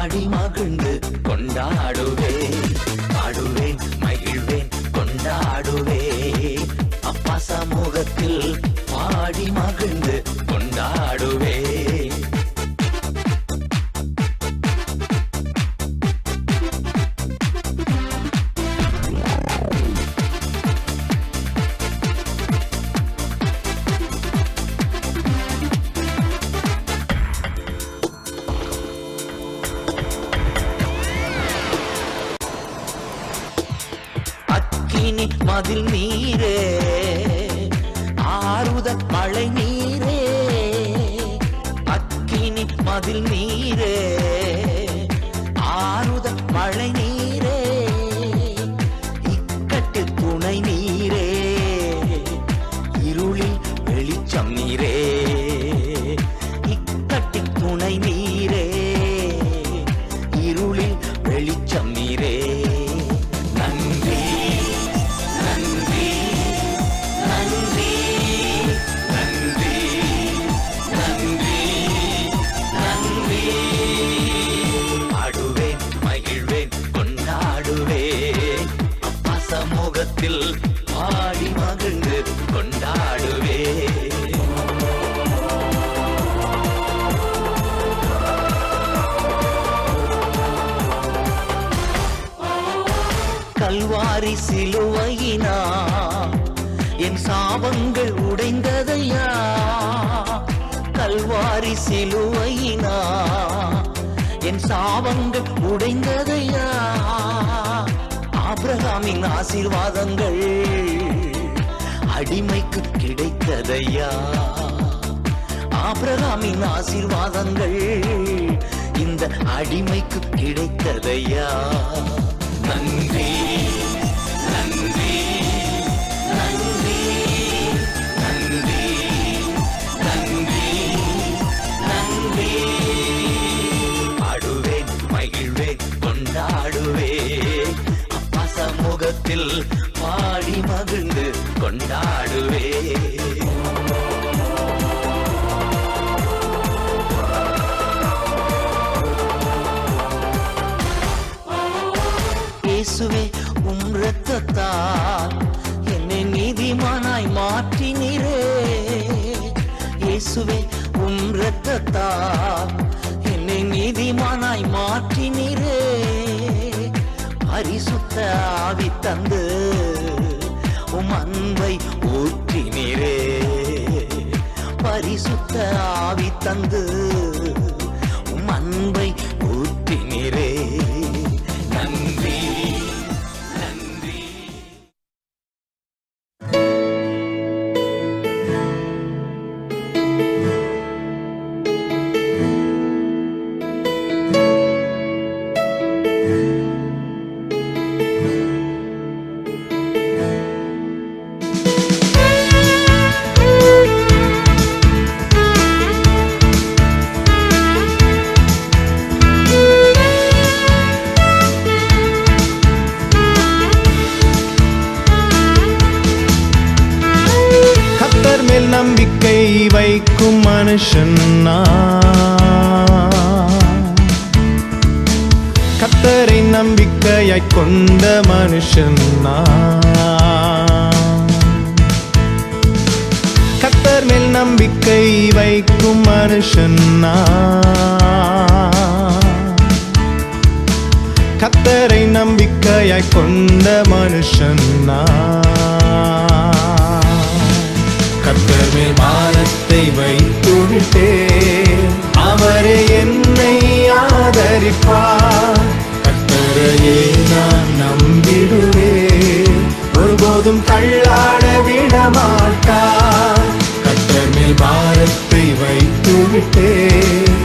பாடி மகிழ்ந்து கொண்டாடுவேன், பாடுவேன் மகிழ்வேன் கொண்டாடுவேன். அப்பா சமூகத்தில் பாடி மகிழ்ந்து கொண்டாடுவேன். அக்கினி மதில் நீரே, ஆறுதல் மழை நீரே, அக்கினி மதில் நீரே, ஆறுதல் மழை நீரே, இக்கட்டு துணை நீரே, இருளில் வெளிச்சம் நீரே, இக்கட்டு துணை நீரே, இருளில் வெளிச்சம் நீரே. நன்றி நன்றி நன்றி நன்றி நன்றி நன்றி. பாடுவேன் மகிழ்வேன் கொண்டாடுவேன், அப்பா சமூகத்தில் பாடி மகிழ்ந்து கொண்டாடுவேன். கல்வாரி சிலுவையினா என் சாபங்கள் உடைந்ததையா, கல்வாரி சிலுவையினா என் சாபங்கள் உடைந்ததையா. ஆபிரகாமின் ஆசீர்வாதங்கள் அடிமைக்கு கிடைத்ததையா, ஆபிரகாமின் ஆசீர்வாதங்கள் இந்த அடிமைக்கு கிடைத்ததையா. நன்றி நன்றி நன்றி நன்றி நன்றி நன்றி. பாடுவேன் மகிழ்வேன் கொண்டாடுவேன், அப்பா சமூகத்தில் பாடி மகிழ்ந்து கொண்டாடுவேன். இயேசுவே உம் இரத்தத்தால் என்னை நீதிமானாய் மாற்றினீரே, இயேசுவே உம் இரத்தத்தால் என்னை நீதிமானாய் மாற்றினீரே. பரிசுத்த ஆவி தந்து உம் அன்பை ஊற்றினீரே, பரிசுத்த ஆவி தந்து உம் அன்பை ஊற்றினீரே. நன்றி நன்றி. நம்பிக்கை வைக்கும் மனுஷன் கர்த்தரை நம்பிக்கையாய் கொண்ட மனுஷன் கர்த்தர் மேல் நம்பிக்கை வைக்கும் மனுஷன் கர்த்தரை நம்பிக்கையாய் கொண்ட மனுஷன் கர்த்தர் மேல் பாரத்தை வைத்துவிட்டேன், அவரே என்னை ஆதரிப்பார். கர்த்தரையே நான் நம்பிடுவேன், ஒருபோதும் தள்ளாட விடமாட்டார். கர்த்தர் மேல் பாரத்தை வைத்துவிட்டேன்,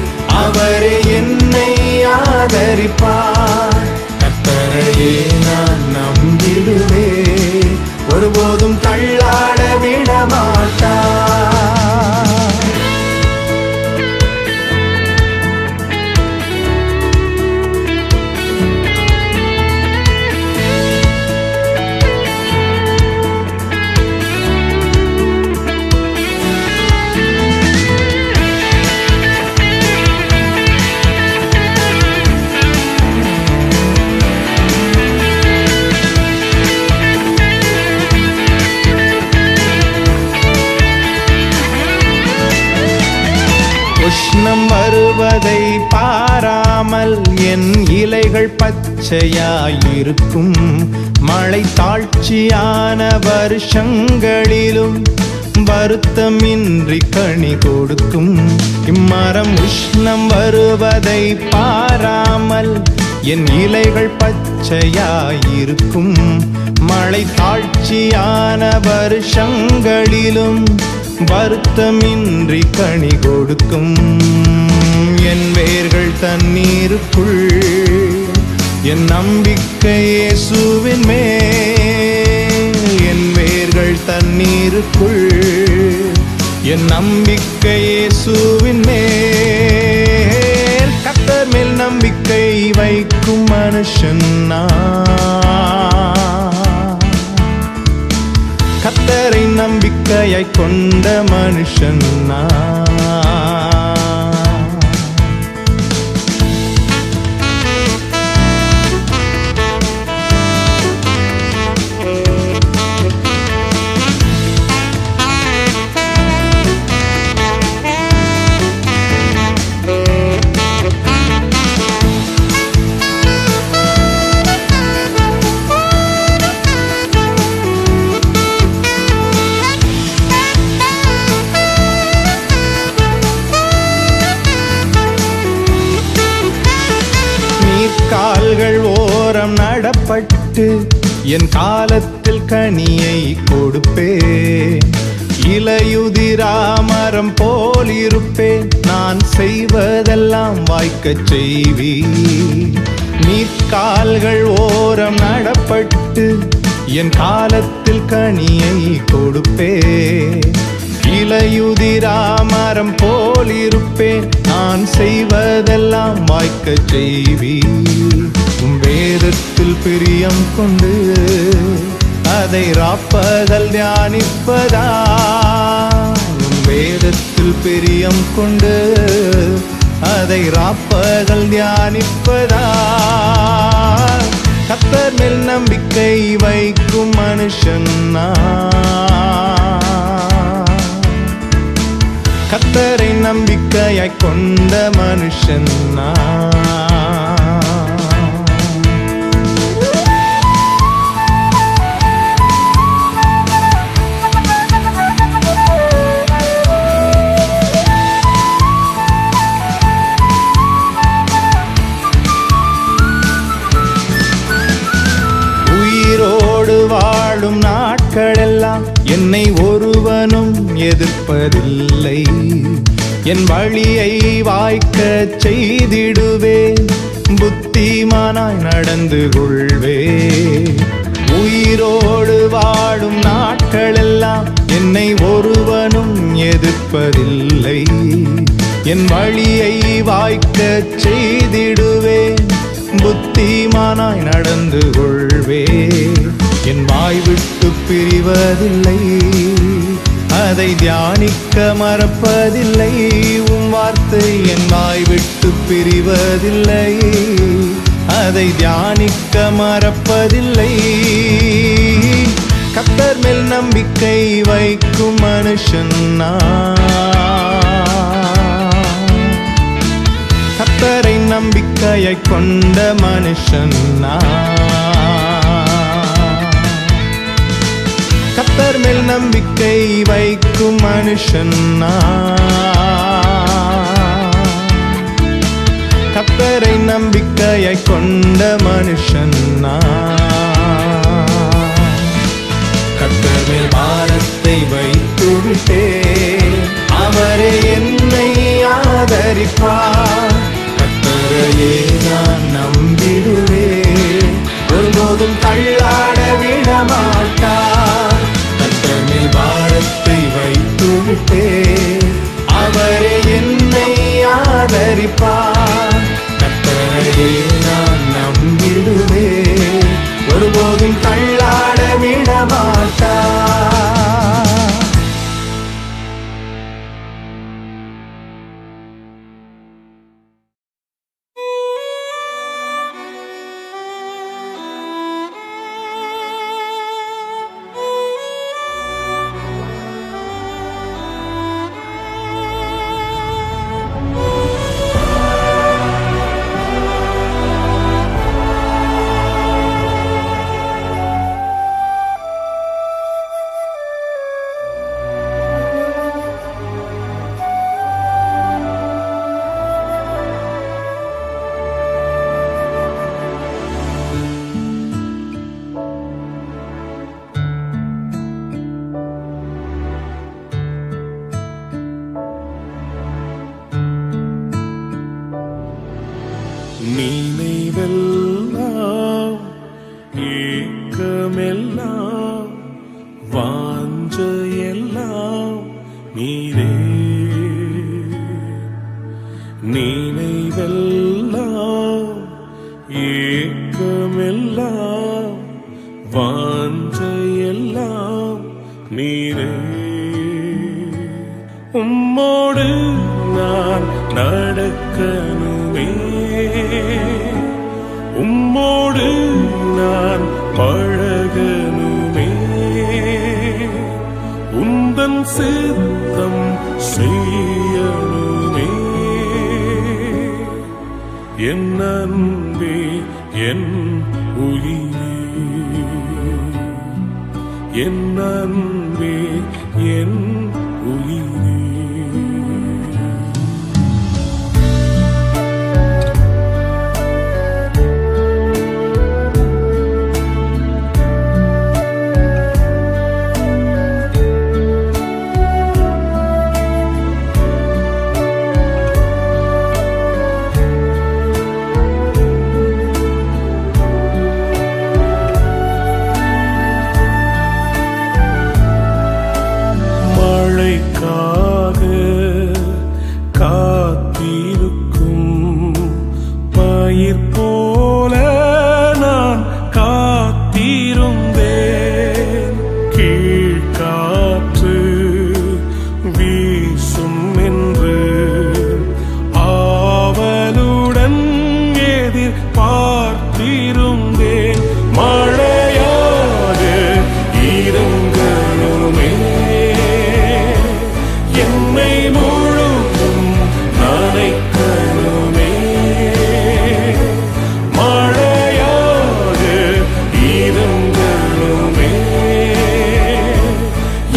அவரே என்னை ஆதரிப்பார். கர்த்தரையே நான் நம்பிடுவேன், ஒருபோதும் தள்ளாட விடமாட்டார். வருவதை பாராமல் என் இலைகள் பச்சையாயிருக்கும். மழை தாழ்ச்சியான வருஷங்களிலும் வருத்தமின்றி கனி கொடுக்கும். இம்மரம் உஷ்ணம் வருவதை பாராமல் என் இலைகள் பச்சையாயிருக்கும். மழை தாழ்ச்சியான வருஷங்களிலும் வருத்தமின்றி கனி கொடுக்கும். என் வேர்கள் தண்ணீருக்குள், என் நம்பிக்கை இயேசுவின் மேல். என் வேர்கள் தண்ணீருக்குள், என் நம்பிக்கை இயேசுவின் மேல். கர்த்தர் மேல் நம்பிக்கை வைக்கும் மனுஷன் நான். கர்த்தரை நம்பிக்கையாய் கொண்ட மனுஷன் நான். கால்கள் ஓரம் நடப்பட்டு என் காலத்தில் கனியை கொடுப்பேன். இலையுதிராமரம் போல் இருப்பேன், நான் செய்வதெல்லாம் வாய்க்கச் செய்வீர். நீர்க்கால்கள் ஓரம் நடப்பட்டு என் காலத்தில் கனியை கொடுப்பேன். இலையுதிராமரம் போல் இருப்பேன், நான் செய்வதெல்லாம் வாய்க்கச் செய்வீர். வேதத்தில் பிரியம் கொண்டு அதை ராப்பகல் தியானிப்பதா. வேதத்தில் பிரியம் கொண்டு அதை ராப்பகல் தியானிப்பதா. கர்த்தர் மேல் நம்பிக்கை வைக்கும் மனுஷன் நான். கர்த்தரை நம்பிக்கையாய் கொண்ட மனுஷன் நான். உயிரோடு வாழும் நாட்களெல்லாம் என்னை ஒருவனும் எதிர்ப்பதில்லை. என் வழியை வாய்க்கச் செய்திடுவேன், புத்திமானாய் நடந்து கொள்வேன். உயிரோடு வாழும் நாட்களெல்லாம் என்னை ஒருவனும் எதிர்ப்பதில்லை. என் வழியை வாய்க்கச் செய்திடுவேன், புத்திமானாய் நடந்து கொள்வேன். என் வாய் விட்டு பிரிவதில்லை, அதை தியானிக்க மறப்பதில்லை. உம் வார்த்தை என் வாய் விட்டு பிரிவதில்லை, அதை தியானிக்க மறப்பதில்லை. கர்த்தர் மேல் நம்பிக்கை வைக்கும் மனுஷன் நான். கர்த்தரை நம்பிக்கையாய் கொண்ட மனுஷன் நான். கர்த்தர் மேல் நம்பிக்கை வைக்கும் மனுஷன் நான். கர்த்தரை நம்பிக்கையாய் கொண்ட மனுஷன் நான். கர்த்தர் மேல் பாரத்தை வைத்து விட்டேன், அவரே என்னை ஆதரிப்பார். கர்த்தரையே நான் நம்பிடுவேன், ஒருபோதும் தள்ளாட விடமாட்டார். கர்த்தர் மேல் பாரத்தை வைத்து விட்டேன், அவரே என்னை ஆதரிப்பார். கர்த்தரையே நான் நம்பிடுவேன், ஒருபோதும் தள்ளாட விடமாட்டார். நினைவெல்லாம் ஏக்கமெல்லாம் வாஞ்சையெல்லாம் நீரே. நினைவெல்லாம் ஏக்கமெல்லாம் வாஞ்சையெல்லாம் நீரே. உம்மோடு நான் நடக்கணுமே, உம்மோடு நான் பழகணுமே, உந்தன் சித்தம் செய்யணுமே. என் அன்பே என் உயிரே, என் அன்பே என் உயிரே. மழைக்காக காத்திருக்கும் பயிர் போல நான் காத்திருந்தேன். கீழ்காற்று வீசும் என்று ஆவலுடன் எதிர்பார்த்திருந்தேன். மழையாக இருங்கணுமே, என்னை முழுதும் நனைக்கணுமே. மழையாக இருங்கணுமே,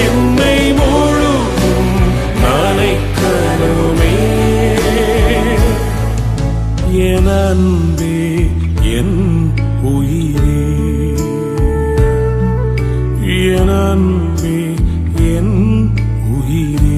என்னை முழுதும் நனைக்கணுமே. என் அன்பே என் உயிரே, என் அன்பே என் உயிரே.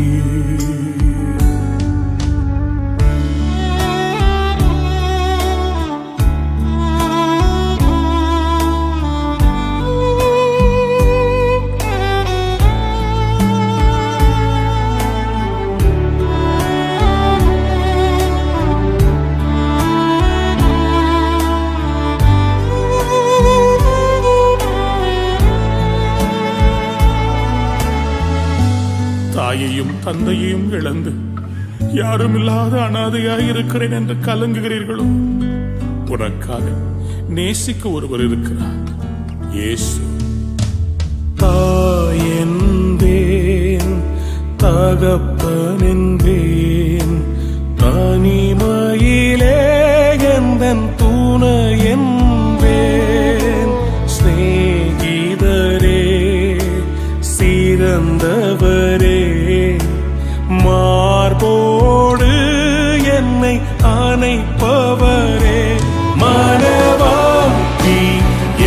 தாயையும் தந்தையையும் இழந்து யாரும் இல்லாத அனாதையாய் இருக்கிறேன் என்று கலங்குகிறீர்களோ? உனக்காக நேசிக்க ஒருவர் இருக்கிறார், இயேசு. தாய் என்பேன், தகப்பன் என்பேன், தனிமையிலே எந்தன் துணை என்பேன். சிநேகிதரே, சிறந்தவரே, மார்போடு என்னை அணைப்பவரே, மனவாட்டி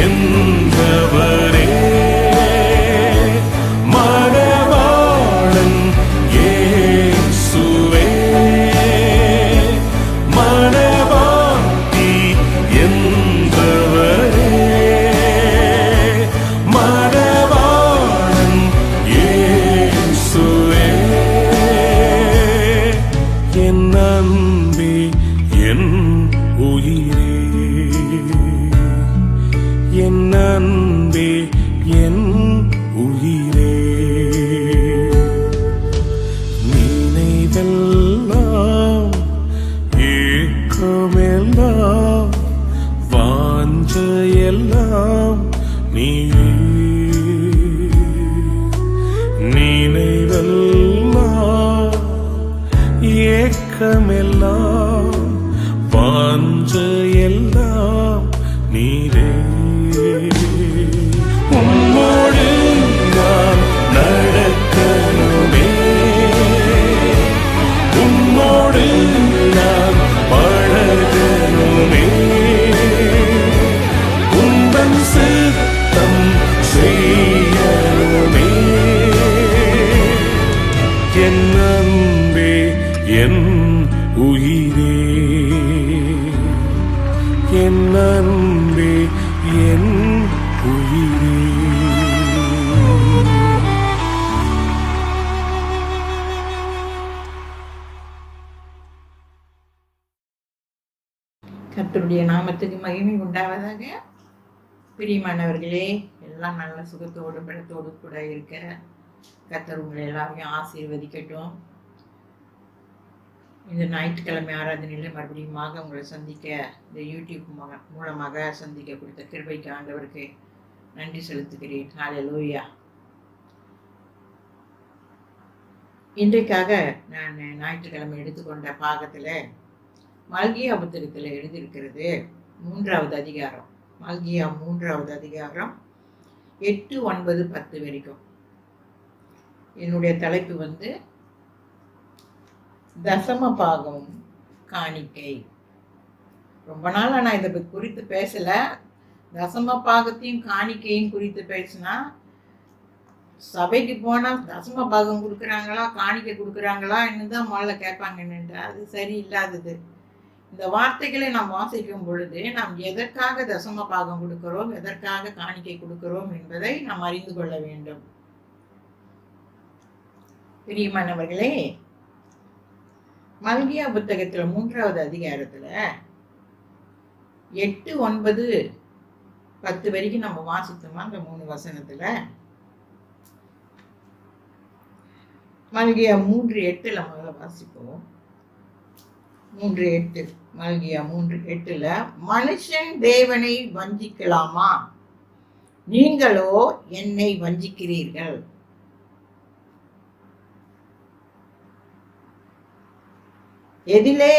என்றவரே, மனவாளன் இயேசுவே, மனவாட்டி என்றவரே, மனவாளன் இயேசுவே. என் அன்பே என் உயிரே, என் அன்பே என் உயிரே. நினைவெல்லாம் ஏக்கமெல்லாம் வாஞ்சையெல்லாம் நீயே. நினைவெல்லாம் ஏக்கமெல்லாம் வாஞ்சையெல்லாம் நீரே. உம்மோடு நான் நடக்கணுமே, உம்மோடு நான் பழகணுமே, உந்தன் சித்தம் செய்யணுமே. என் அன்பே என் உயிரே, என் அன்பே என் உயிரே. கர்த்தருடைய நாமத்துக்கு மகிமை உண்டாவதாக. பிரியமானவர்களே, எல்லாம் நல்ல சுகத்தோடு பலத்தோடு கூட இருக்க கர்த்தர் உங்களை எல்லாரையும் ஆசீர்வதிக்கட்டும். இந்த ஞாயிற்றுக்கிழமை ஆராதனையில் மறுபடியும் உங்களை சந்திக்க இந்த யூடியூப் மூலமாக சந்திக்க கொடுத்த கிருபைக்கு ஆண்டவருக்கு நன்றி செலுத்துகிறேன். ஹல்லேலூயா. இன்றைக்காக நான் ஞாயிற்றுக்கிழமை எடுத்துக்கொண்ட பாகத்தில் மல்கியா புத்தகத்தில் எழுதியிருக்கிறது 3வது அதிகாரம். மல்கியா 3வது அதிகாரம் 8, 9, 10 வரைக்கும். என்னுடைய தலைப்பு தசம பாகம் காணிக்கை. ரொம்ப நாளாக நான் இதை குறித்து பேசல. தசம பாகத்தையும் காணிக்கையும் குறித்து பேசினா சபைக்கு போனால் தசம பாகம் கொடுக்குறாங்களா காணிக்கை கொடுக்குறாங்களா தான் முதல்ல கேட்பாங்கன்னு. அது சரியில்லாதது. இந்த வார்த்தைகளை நாம் வாசிக்கும் பொழுது நாம் எதற்காக தசம பாகம் கொடுக்கிறோம், எதற்காக காணிக்கை கொடுக்கிறோம் என்பதை நாம் அறிந்து கொள்ள வேண்டும். பிரியமானவர்களே, மல்கியா புத்தகத்தில் 3வது அதிகாரத்தில் 8, 9, 10 வரைக்கும் நம்ம வாசித்தோமா? அந்த 3 வசனத்துல மல்கியா 3:8 முதல்ல வாசிப்போம். 3:8 மல்கியா 3:8 மனுஷன் தேவனை வஞ்சிக்கலாமா? நீங்களோ என்னை வஞ்சிக்கிறீர்கள். எதிலே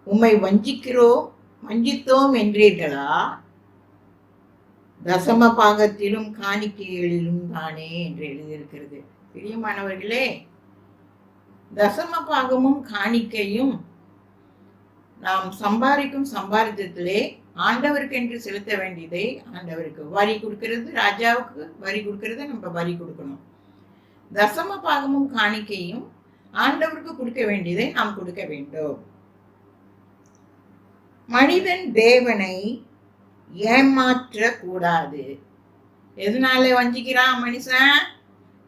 உம்மை வஞ்சித்தோம் என்றீர்களா? தசம பாகத்திலும் காணிக்கைகளிலும் தானே என்று எழுதியிருக்கிறது. பிரியமானவர்களே, தசம பாகமும் காணிக்கையும் நாம் சம்பாதிக்கும் சம்பாதித்தத்திலே ஆண்டவருக்கு என்று செலுத்த வேண்டியதை ஆண்டவருக்கு வரி கொடுக்கிறது, ராஜாவுக்கு வரி கொடுக்கிறது, நம்ம வரி கொடுக்கணும். தசம பாகமும் காணிக்கையும் ஆண்டவருக்கு கொடுக்க வேண்டியதை நாம் கொடுக்க வேண்டும். மனிதன் தேவனை ஏமாற்ற கூடாது. எதனால வஞ்சிக்கிறான் மனுஷன்?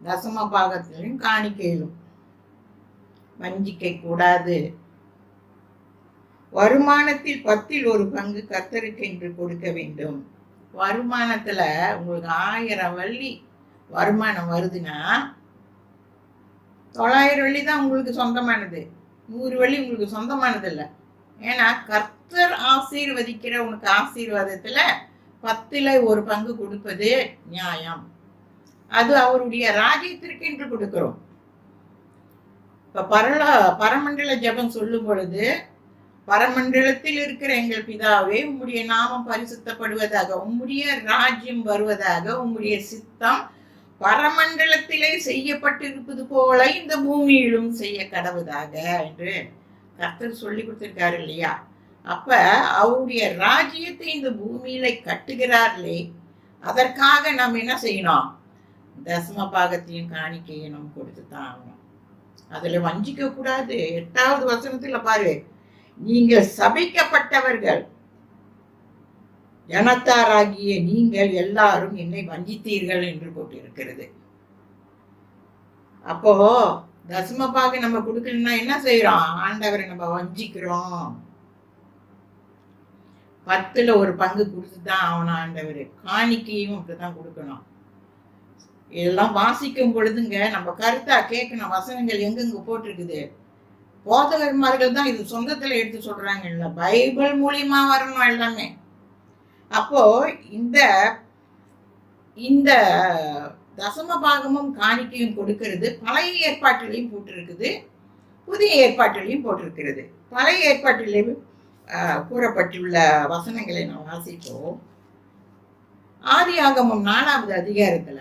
தசம பாகத்திலும் காணிக்கையிலும் வஞ்சிக்க கூடாது. வருமானத்தில் 10ல் 1 பங்கு கர்த்தருக்கு என்று கொடுக்க வேண்டும். வருமானத்துல உங்களுக்கு 1000 வெள்ளி வருமானம் வருதுன்னா 900 வெள்ளி தான் உங்களுக்கு சொந்தமானது. 100 வெள்ளி உங்களுக்கு சொந்தமானது இல்லை. ஏன்னா கர்த்தர் ஆசீர்வதிக்கிற உனக்கு ஆசீர்வாதத்துல 10ல் 1 பங்கு கொடுப்பது நியாயம். அது அவருடைய ராஜ்யத்திற்கு என்று கொடுக்கிறோம். இப்ப பரமண்டல ஜெபம் சொல்லும் பொழுது, பரமண்டலத்தில் இருக்கிற எங்கள் பிதாவே, உம்முடைய நாமம் பரிசுத்தப்படுவதாக, உம்முடைய ராஜ்யம் வருவதாக, உம்முடைய சித்தம் பரமண்டலத்திலே செய்யப்பட்டிருப்பது போல இந்த பூமியிலும் செய்ய கடவுதாக என்று கர்த்தர் சொல்லி கொடுத்திருக்காரு இல்லையா? அப்ப அவருடைய ராஜ்யத்தை இந்த பூமியில கட்டுகிறார்களே, அதற்காக நாம் என்ன செய்யணும்? தசம பாகத்தையும் காணிக்கையும் நம்ம கொடுத்துதான் ஆகணும். அதுல வஞ்சிக்க கூடாது. 8வது வசனத்துல பாரு, நீங்கள் சபிக்கப்பட்டவர்கள், ஜனத்தாராகிய நீங்கள் எல்லாரும் என்னை வஞ்சித்தீர்கள் என்று போட்டிருக்கிறது. அப்போ தசம பாகம் நம்ம கொடுக்கலன்னா என்ன செய்யறோம்? ஆண்டவரை நம்ம வஞ்சிக்கிறோம். 10ல் 1 பங்கு கொடுத்துதான் ஆகணும். ஆண்டவர் காணிக்கையும் அப்படிதான் கொடுக்கணும். இதெல்லாம் வாசிக்கும் பொழுதுங்க நம்ம கருத்தா கேட்கணும். வசனங்கள் எங்கெங்க போட்டிருக்குது? போதகர்மார்கள் தான் இது சொந்தத்துல எடுத்து சொல்றாங்க. இல்ல பைபிள் மூலியமா வரணும் எல்லாமே. அப்போ இந்த தசம பாகமும் காணிக்கையும் கொடுக்கிறது பழைய ஏற்பாட்டிலையும் போட்டிருக்குது, புதிய ஏற்பாட்டிலையும் போட்டிருக்கிறது. பழைய ஏற்பாட்டிலையும் கூறப்பட்டுள்ள வசனங்களை நாம் வாசிப்போம். ஆதியாகமம் 4வது அதிகாரத்துல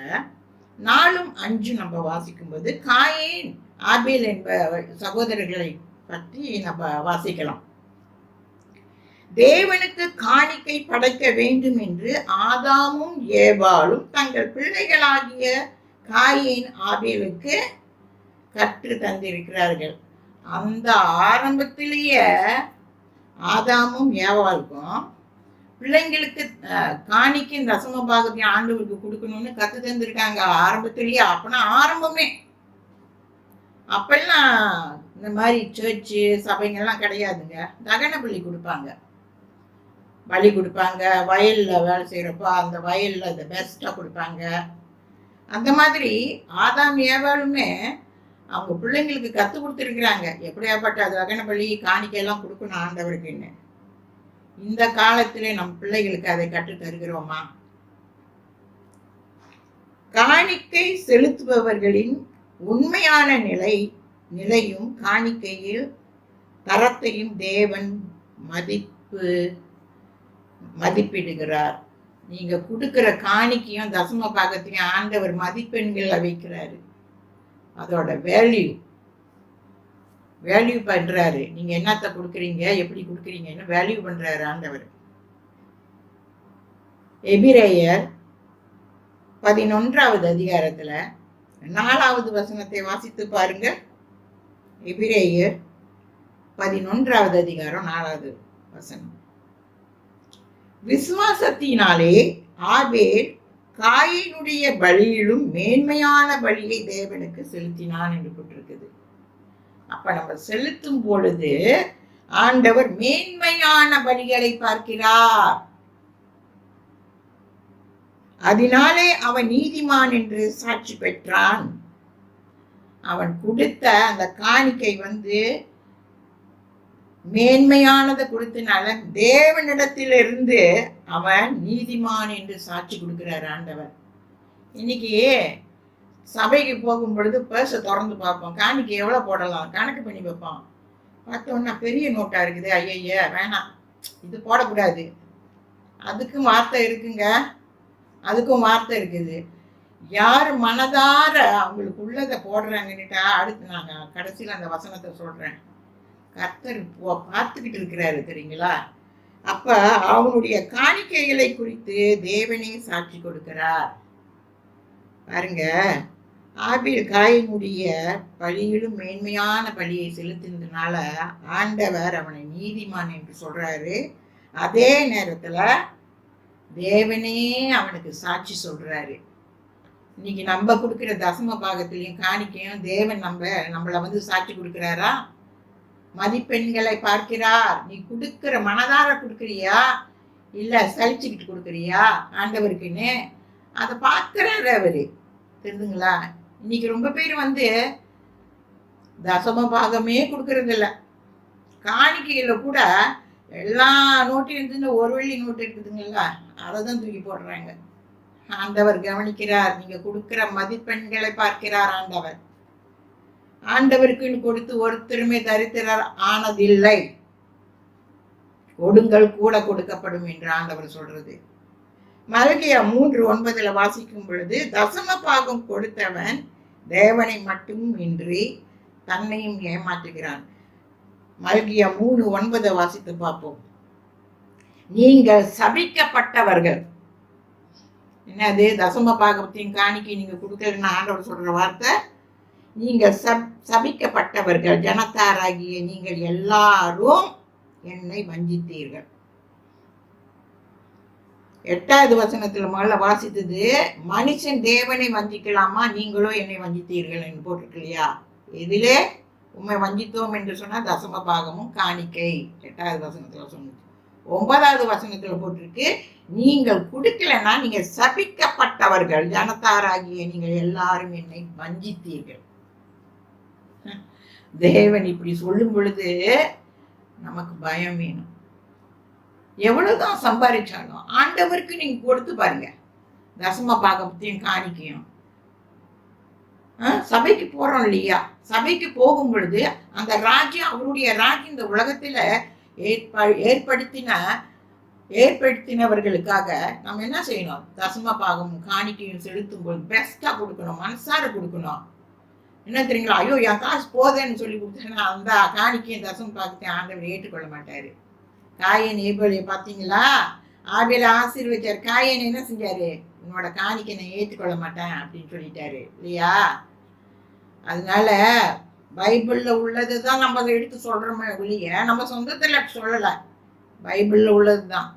4, 5 நம்ம வாசிக்கும்போது காயேன் ஆபேல் என்ப சகோதரர்களை பற்றி நம்ம வாசிக்கலாம். தேவனுக்கு காணிக்கை படைக்க வேண்டும் என்று ஆதாமும் ஏவாளும் தங்கள் பிள்ளைகளாகிய காயேன் ஆபேலுக்கு கற்று தந்திருக்கிறார்கள். அந்த ஆதாமும் ஏவாளுக்கும் பிள்ளைங்களுக்கு காணிக்கும் தசம பாகத்தையும் ஆண்டவருக்கு கொடுக்கணும்னு கத்து தந்திருக்காங்க ஆரம்பத்திலேயே. அப்பனா ஆரம்பமே அப்பெல்லாம் இந்த மாதிரி சர்ச்சு சபைங்கெல்லாம் கிடையாதுங்க. தகன பலி கொடுப்பாங்க, பலி கொடுப்பாங்க. வயல்ல வேலை செய்யறப்போ அந்த வயல்ல அதை பெஸ்டா கொடுப்பாங்க. அந்த மாதிரி ஆதாம் ஏவாளுமே அவங்க பிள்ளைங்களுக்கு கத்து கொடுத்துருக்குறாங்க எப்படியாப்பட்ட அது தகன பலி காணிக்கையெல்லாம் கொடுக்கணும் ஆண்டவருக்குன்னு. இந்த காலத்திலே நம் பிள்ளைகளுக்கு அதை கற்று தருகிறோமா? காணிக்கை செலுத்துபவர்களின் உண்மையான நிலையும் காணிக்கையில் தரத்தையும் தேவன் மதிப்பிடுகிறார். நீங்க கொடுக்கிற காணிக்கையும் தசம பாகத்தையும் ஆண்டவர் மதிப்பெண்களை வைக்கிறாரு. அதோட வேல்யூ பண்றாரு. நீங்க என்னத்த கொடுக்குறீங்க, எப்படி கொடுக்குறீங்கன்னு வேல்யூ பண்றாரு ஆண்டவர். எபிரேயர் 11வது அதிகாரத்துல 4வது வசனத்தை வாசித்து பாருங்க. எபிரேயர் 11வது அதிகாரம் 4வது வசனம். விசுவாசத்தினாலே ஆபேல் காயினுடைய பலியிலும் மேன்மையான பலியை தேவனுக்கு செலுத்தினான் என்று போட்டிருக்குது. அப்ப நம்ம செலுத்தும் பொழுது ஆண்டவர் மேன்மையான பலிகளை பார்க்கிறார். அதனாலே அவன் நீதிமான் என்று சாட்சி பெற்றான். அவன் கொடுத்த அந்த காணிக்கை மேன்மையானதை கொடுத்தனால தேவனிடத்திலிருந்து அவன் நீதிமான் என்று சாட்சி கொடுக்கிறார் ஆண்டவர். இன்னைக்கு சபைக்கு போகும் பொழுது பர்ஸை திறந்து பார்ப்போம், காணிக்கை எவ்வளவு போடலாம் கணக்கு பண்ணி வைப்போம். பார்த்தோன்னா பெரிய நோட்டா இருக்குது, ஐய வேணாம் இது போடக்கூடாது. அதுக்கும் வார்த்தை இருக்குங்க, அதுக்கும் வார்த்தை இருக்குது. யார் மனதார அவங்களுக்கு உள்ளதை போடுறாங்கன்னுட்டா அடுத்து நாங்கள் கடைசியில் அந்த வசனத்தை சொல்றேன். கர்த்தர் பார்த்துக்கிட்டு இருக்கிறாரு தெரியுங்களா? அப்ப அவனுடைய காணிக்கைகளை குறித்து தேவனே சாட்சி கொடுக்கிறார். பாருங்க, ஆபேல் காயினுடைய பலியிலும் மேன்மையான பலியை செலுத்தினதுனால ஆண்டவர் அவனை நீதிமான் என்று சொல்றாரு. அதே நேரத்துல தேவனே அவனுக்கு சாட்சி சொல்றாரு. இன்னைக்கு நம்ம கொடுக்கிற தசம பாகத்திலையும் காணிக்கையும் தேவன் நம்மளை சாட்சி கொடுக்கிறாரா? மதிப்பெண்களை பார்க்கிறார். நீ கொடுக்கிற மனதார கொடுக்குறியா இல்ல சலிச்சுக்கிட்டு கொடுக்குறியா ஆண்டவருக்குன்னு அதை பார்க்கிறாரு அவரு. தெரிஞ்சுங்களா? இன்னைக்கு ரொம்ப பேர் தசம பாகமே கொடுக்கறது இல்லை. காணிக்கையில கூட எல்லா நோட்டையும் இருந்து ஒரு வெள்ளி நோட்டு இருக்குதுங்களா, அதை தான் தூக்கி போடுறாங்க. ஆண்டவர் கவனிக்கிறார். நீங்க கொடுக்கிற மதிப்பெண்களை பார்க்கிறார் ஆண்டவர். ஆண்டவருக்குன்னு கொடுத்து ஒருத்தருமே தரித்திரர் ஆனதில்லை. கொடுங்கள் கூட கொடுக்கப்படும் என்று ஆண்டவர் சொல்றது. மல்கியா 3:9 வாசிக்கும் பொழுது தசம பாகம் கொடுத்தவன் தேவனை மட்டும் இன்றி தன்னையும் ஏமாற்றுகிறான். மல்கியா 3:9 வாசித்து பார்ப்போம். நீங்கள் சபிக்கப்பட்டவர்கள். என்னது? தசம பாகத்தையும் காணிக்கை நீங்க கொடுக்கலன்னு ஆண்டவர் சொல்ற வார்த்தை. நீங்கள் சபிக்கப்பட்டவர்கள், ஜனத்தாராகிய நீங்கள் எல்லாரும் என்னை வஞ்சித்தீர்கள். 8வது வசனத்துல முதல்ல வாசித்தது, மனுஷன் தேவனை வஞ்சிக்கலாமா, நீங்களோ என்னை வஞ்சித்தீர்கள் என்று போட்டிருக்கு இல்லையா? எதிலே உண்மை வஞ்சித்தோம் என்று சொன்னா தசம பாகமும் காணிக்கை. 8வது வசனத்துல சொன்னது. 9வது வசனத்துல போட்டிருக்கு, நீங்கள் கொடுக்கலன்னா நீங்க சபிக்கப்பட்டவர்கள், ஜனத்தாராகிய நீங்கள் எல்லாரும் என்னை வஞ்சித்தீர்கள். தேவன் இப்படி சொல்லும் பொழுது நமக்கு பயம் வேணும். எவ்வளவுதான் சம்பாதிச்சாலும் ஆண்டவருக்கு நீங்க கொடுத்து பாருங்க. தசம பாகத்தையும் காணிக்கையும். சபைக்கு போறோம் இல்லையா? சபைக்கு போகும் பொழுது அந்த ராஜ்யம், அவருடைய ராஜ்யம் இந்த உலகத்துல ஏற்படுத்தினவர்களுக்காக நம்ம என்ன செய்யணும்? தசம பாகமும் காணிக்கையும் செலுத்தும் போது பெஸ்டா கொடுக்கணும், மனசார கொடுக்கணும். என்ன தெரியுங்களா? ஐயோ என் காசு போதேன்னு சொல்லி கொடுத்தேன்னா அந்த காணிக்கையும் தசம பாகத்தையும் ஆண்டவர் ஏற்றுக்கொள்ள மாட்டாரு. காயன் ஏபேலை பார்த்தீங்களா? ஆபேலை ஆசீர்வதிச்சார். காயன் என்ன செஞ்சாரு? உன்னோட காணிக்கை நான் ஏற்றுக்கொள்ள மாட்டேன் அப்படின்னு சொல்லிட்டாரு இல்லையா? அதனால பைபிள்ல உள்ளதுதான் நம்ம எடுத்து சொல்றோமே ஒழிய நம்ம சொந்தத்துல சொல்லல. பைபிளில் உள்ளது தான்.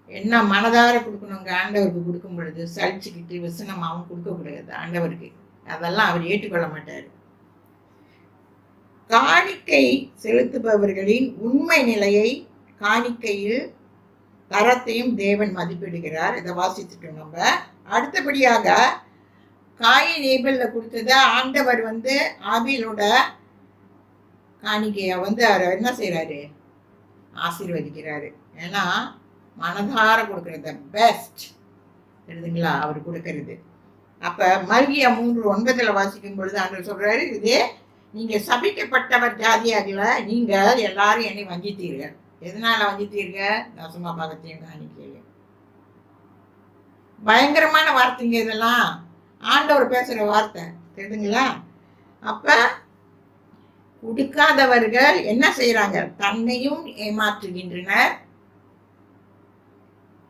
என்ன மனதார கொடுக்கணுங்க ஆண்டவருக்கு கொடுக்கும் பொழுது சலிச்சுக்கிட்டு விசனமாகவும் கொடுக்கக்கூடாது ஆண்டவருக்கு. அதெல்லாம் அவர் ஏற்றுக்கொள்ள மாட்டார். காணிக்கை செலுத்துபவர்களின் உண்மை நிலையை, காணிக்கையில் தரத்தையும் தேவன் மதிப்பிடுகிறார். இதை வாசித்துட்டோம் நம்ம. அடுத்தபடியாக காயின் ஏபேல்ல கொடுத்தத ஆண்டவர் ஆபேலோட காணிக்கையை அவர் என்ன செய்யறாரு? ஆசீர்வதிக்கிறாரு. ஏன்னா மனதார கொடுக்கறது பெஸ்ட், தெரியுதுங்களா? அவர் கொடுக்கறது. அப்ப மல்கியா 3:9 வாசிக்கும் பொழுது ஆண்டவர் சொல்றாரு, இது நீங்க சபிக்கப்பட்டவர் ஜாதியாகல, நீங்க எல்லாரும் என்னை வஞ்சித்தீர்கள். எதனால வஞ்சித்தீர்கள்? தசம பாகத்தையும் காணிக்கையில. பயங்கரமான வார்த்தைங்க இதெல்லாம், ஆண்டவர் பேசுற வார்த்தை, தெரியுதுங்களா? அப்ப கொடுக்காதவர்கள் என்ன செய்யறாங்க? தன்னையும் ஏமாற்றுகின்றனர்.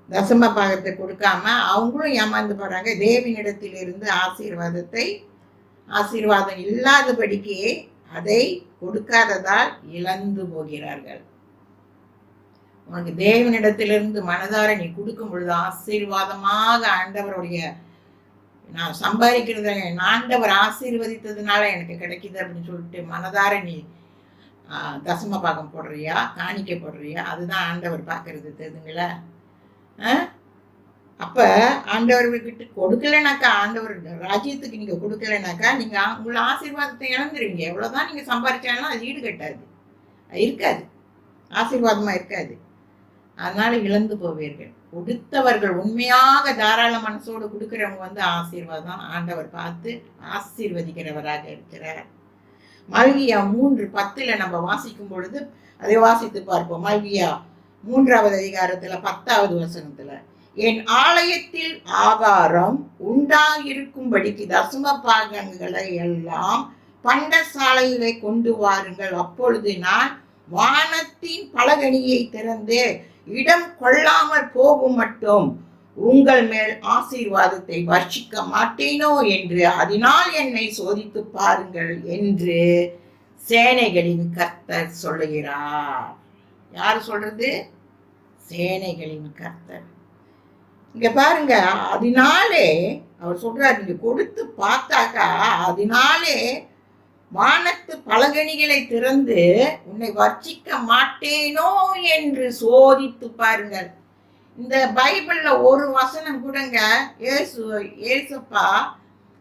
தசம பாகத்தை கொடுக்காம அவங்களும் ஏமாந்து போறாங்க. தேவனிடத்திலிருந்து ஆசீர்வாதம் இல்லாதபடிக்கு அதை கொடுக்காததால் இழந்து போகிறார்கள். உனக்கு தேவனிடத்திலிருந்து மனதார நீ கொடுக்கும் பொழுது ஆசீர்வாதமாக ஆண்டவருடைய, நான் சம்பாதிக்கிறத ஆண்டவர் ஆசீர்வதித்ததுனால எனக்கு கிடைக்குது அப்படின்னு சொல்லிட்டு மனதார நீ தசம பாகம் போடுறியா, காணிக்கை போடுறியா, அதுதான் ஆண்டவர் பார்க்கறது, தெரியுதுங்களா? அப்ப ஆண்டவர்கிட்ட கொடுக்கலனாக்கா, ஆண்டவர் ராஜ்யத்துக்கு நீங்க கொடுக்கலனாக்கா நீங்க உங்களோட ஆசீர்வாதத்தை இழந்துருவீங்க. எவ்வளவுதான் நீங்க சம்பாதிச்சாலும் அது ஈடு கட்டாது, இருக்காது, ஆசீர்வாதமா இருக்காது. அதனால இழந்து போவீர்கள். கொடுத்தவர்கள் உண்மையாக தாராள மனசோடு கொடுக்கிறவங்க ஆசீர்வாதம் ஆண்டவர் பார்த்து ஆசீர்வதிக்கிறவராக இருக்கிறார். மல்கியா 3:10 நம்ம வாசிக்கும் பொழுது அதை வாசித்து பார்ப்போம். மல்கியா 3வது அதிகாரத்துல 10வது வசனத்துல, என் ஆலயத்தில் ஆகாரம் உண்டாயிருக்கும்படிக்கு தசம பாகங்களை எல்லாம் பண்டசாலையிலே கொண்டு வாருங்கள். அப்பொழுது நான் வானத்தின் பலகணியை திறந்து இடம் கொள்ளாமல் போகும் மட்டும் உங்கள் மேல் ஆசீர்வாதத்தை வர்ஷிக்க மாட்டேனோ என்று அதனால் என்னை சோதித்து பாருங்கள் என்று சேனைகளின் கர்த்தர் சொல்லுகிறார். யார் சொல்றது? சேனைகளின் கர்த்தர். இங்க பாருங்க, அதனாலே அவர் சொல்றார், நீங்க கொடுத்து பார்த்தாக்கா அதனாலே வானத்து பலகணிகளை திறந்து உன்னை வர்ச்சிக்க மாட்டேனோ என்று சோதித்து பாருங்கள். இந்த பைபிள்ல ஒரு வசனம் கூடங்க ஏசப்பா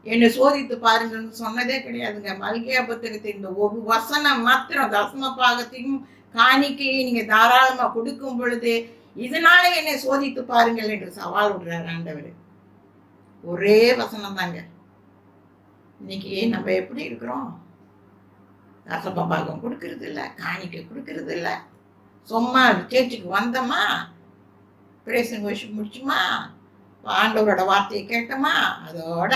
என்னை சோதித்து பாருங்கன்னு சொன்னதே கிடையாதுங்க. மல்கியா புத்தகத்தில் இந்த ஒரு வசனம் மாத்திரம், தசம பாகத்தையும் காணிக்கையை நீங்க தாராளமா கொடுக்கும் பொழுது இதனால என்னை சோதித்து பாருங்கள் என்று சவால் விடுறாரு ஆண்டவர். ஒரே வசனம் தாங்க. இன்னைக்கு நம்ம எப்படி இருக்கிறோம்? தசம பாகம் கொடுக்கறது இல்லை, காணிக்கை கொடுக்கறது இல்லை. சும்மா சேர்ச்சுக்கு வந்தோமா, பிரேசன் வர்ஷிப் முடிச்சுமா, ஆண்டவரோட வார்த்தையை கேட்டோமா, அதோட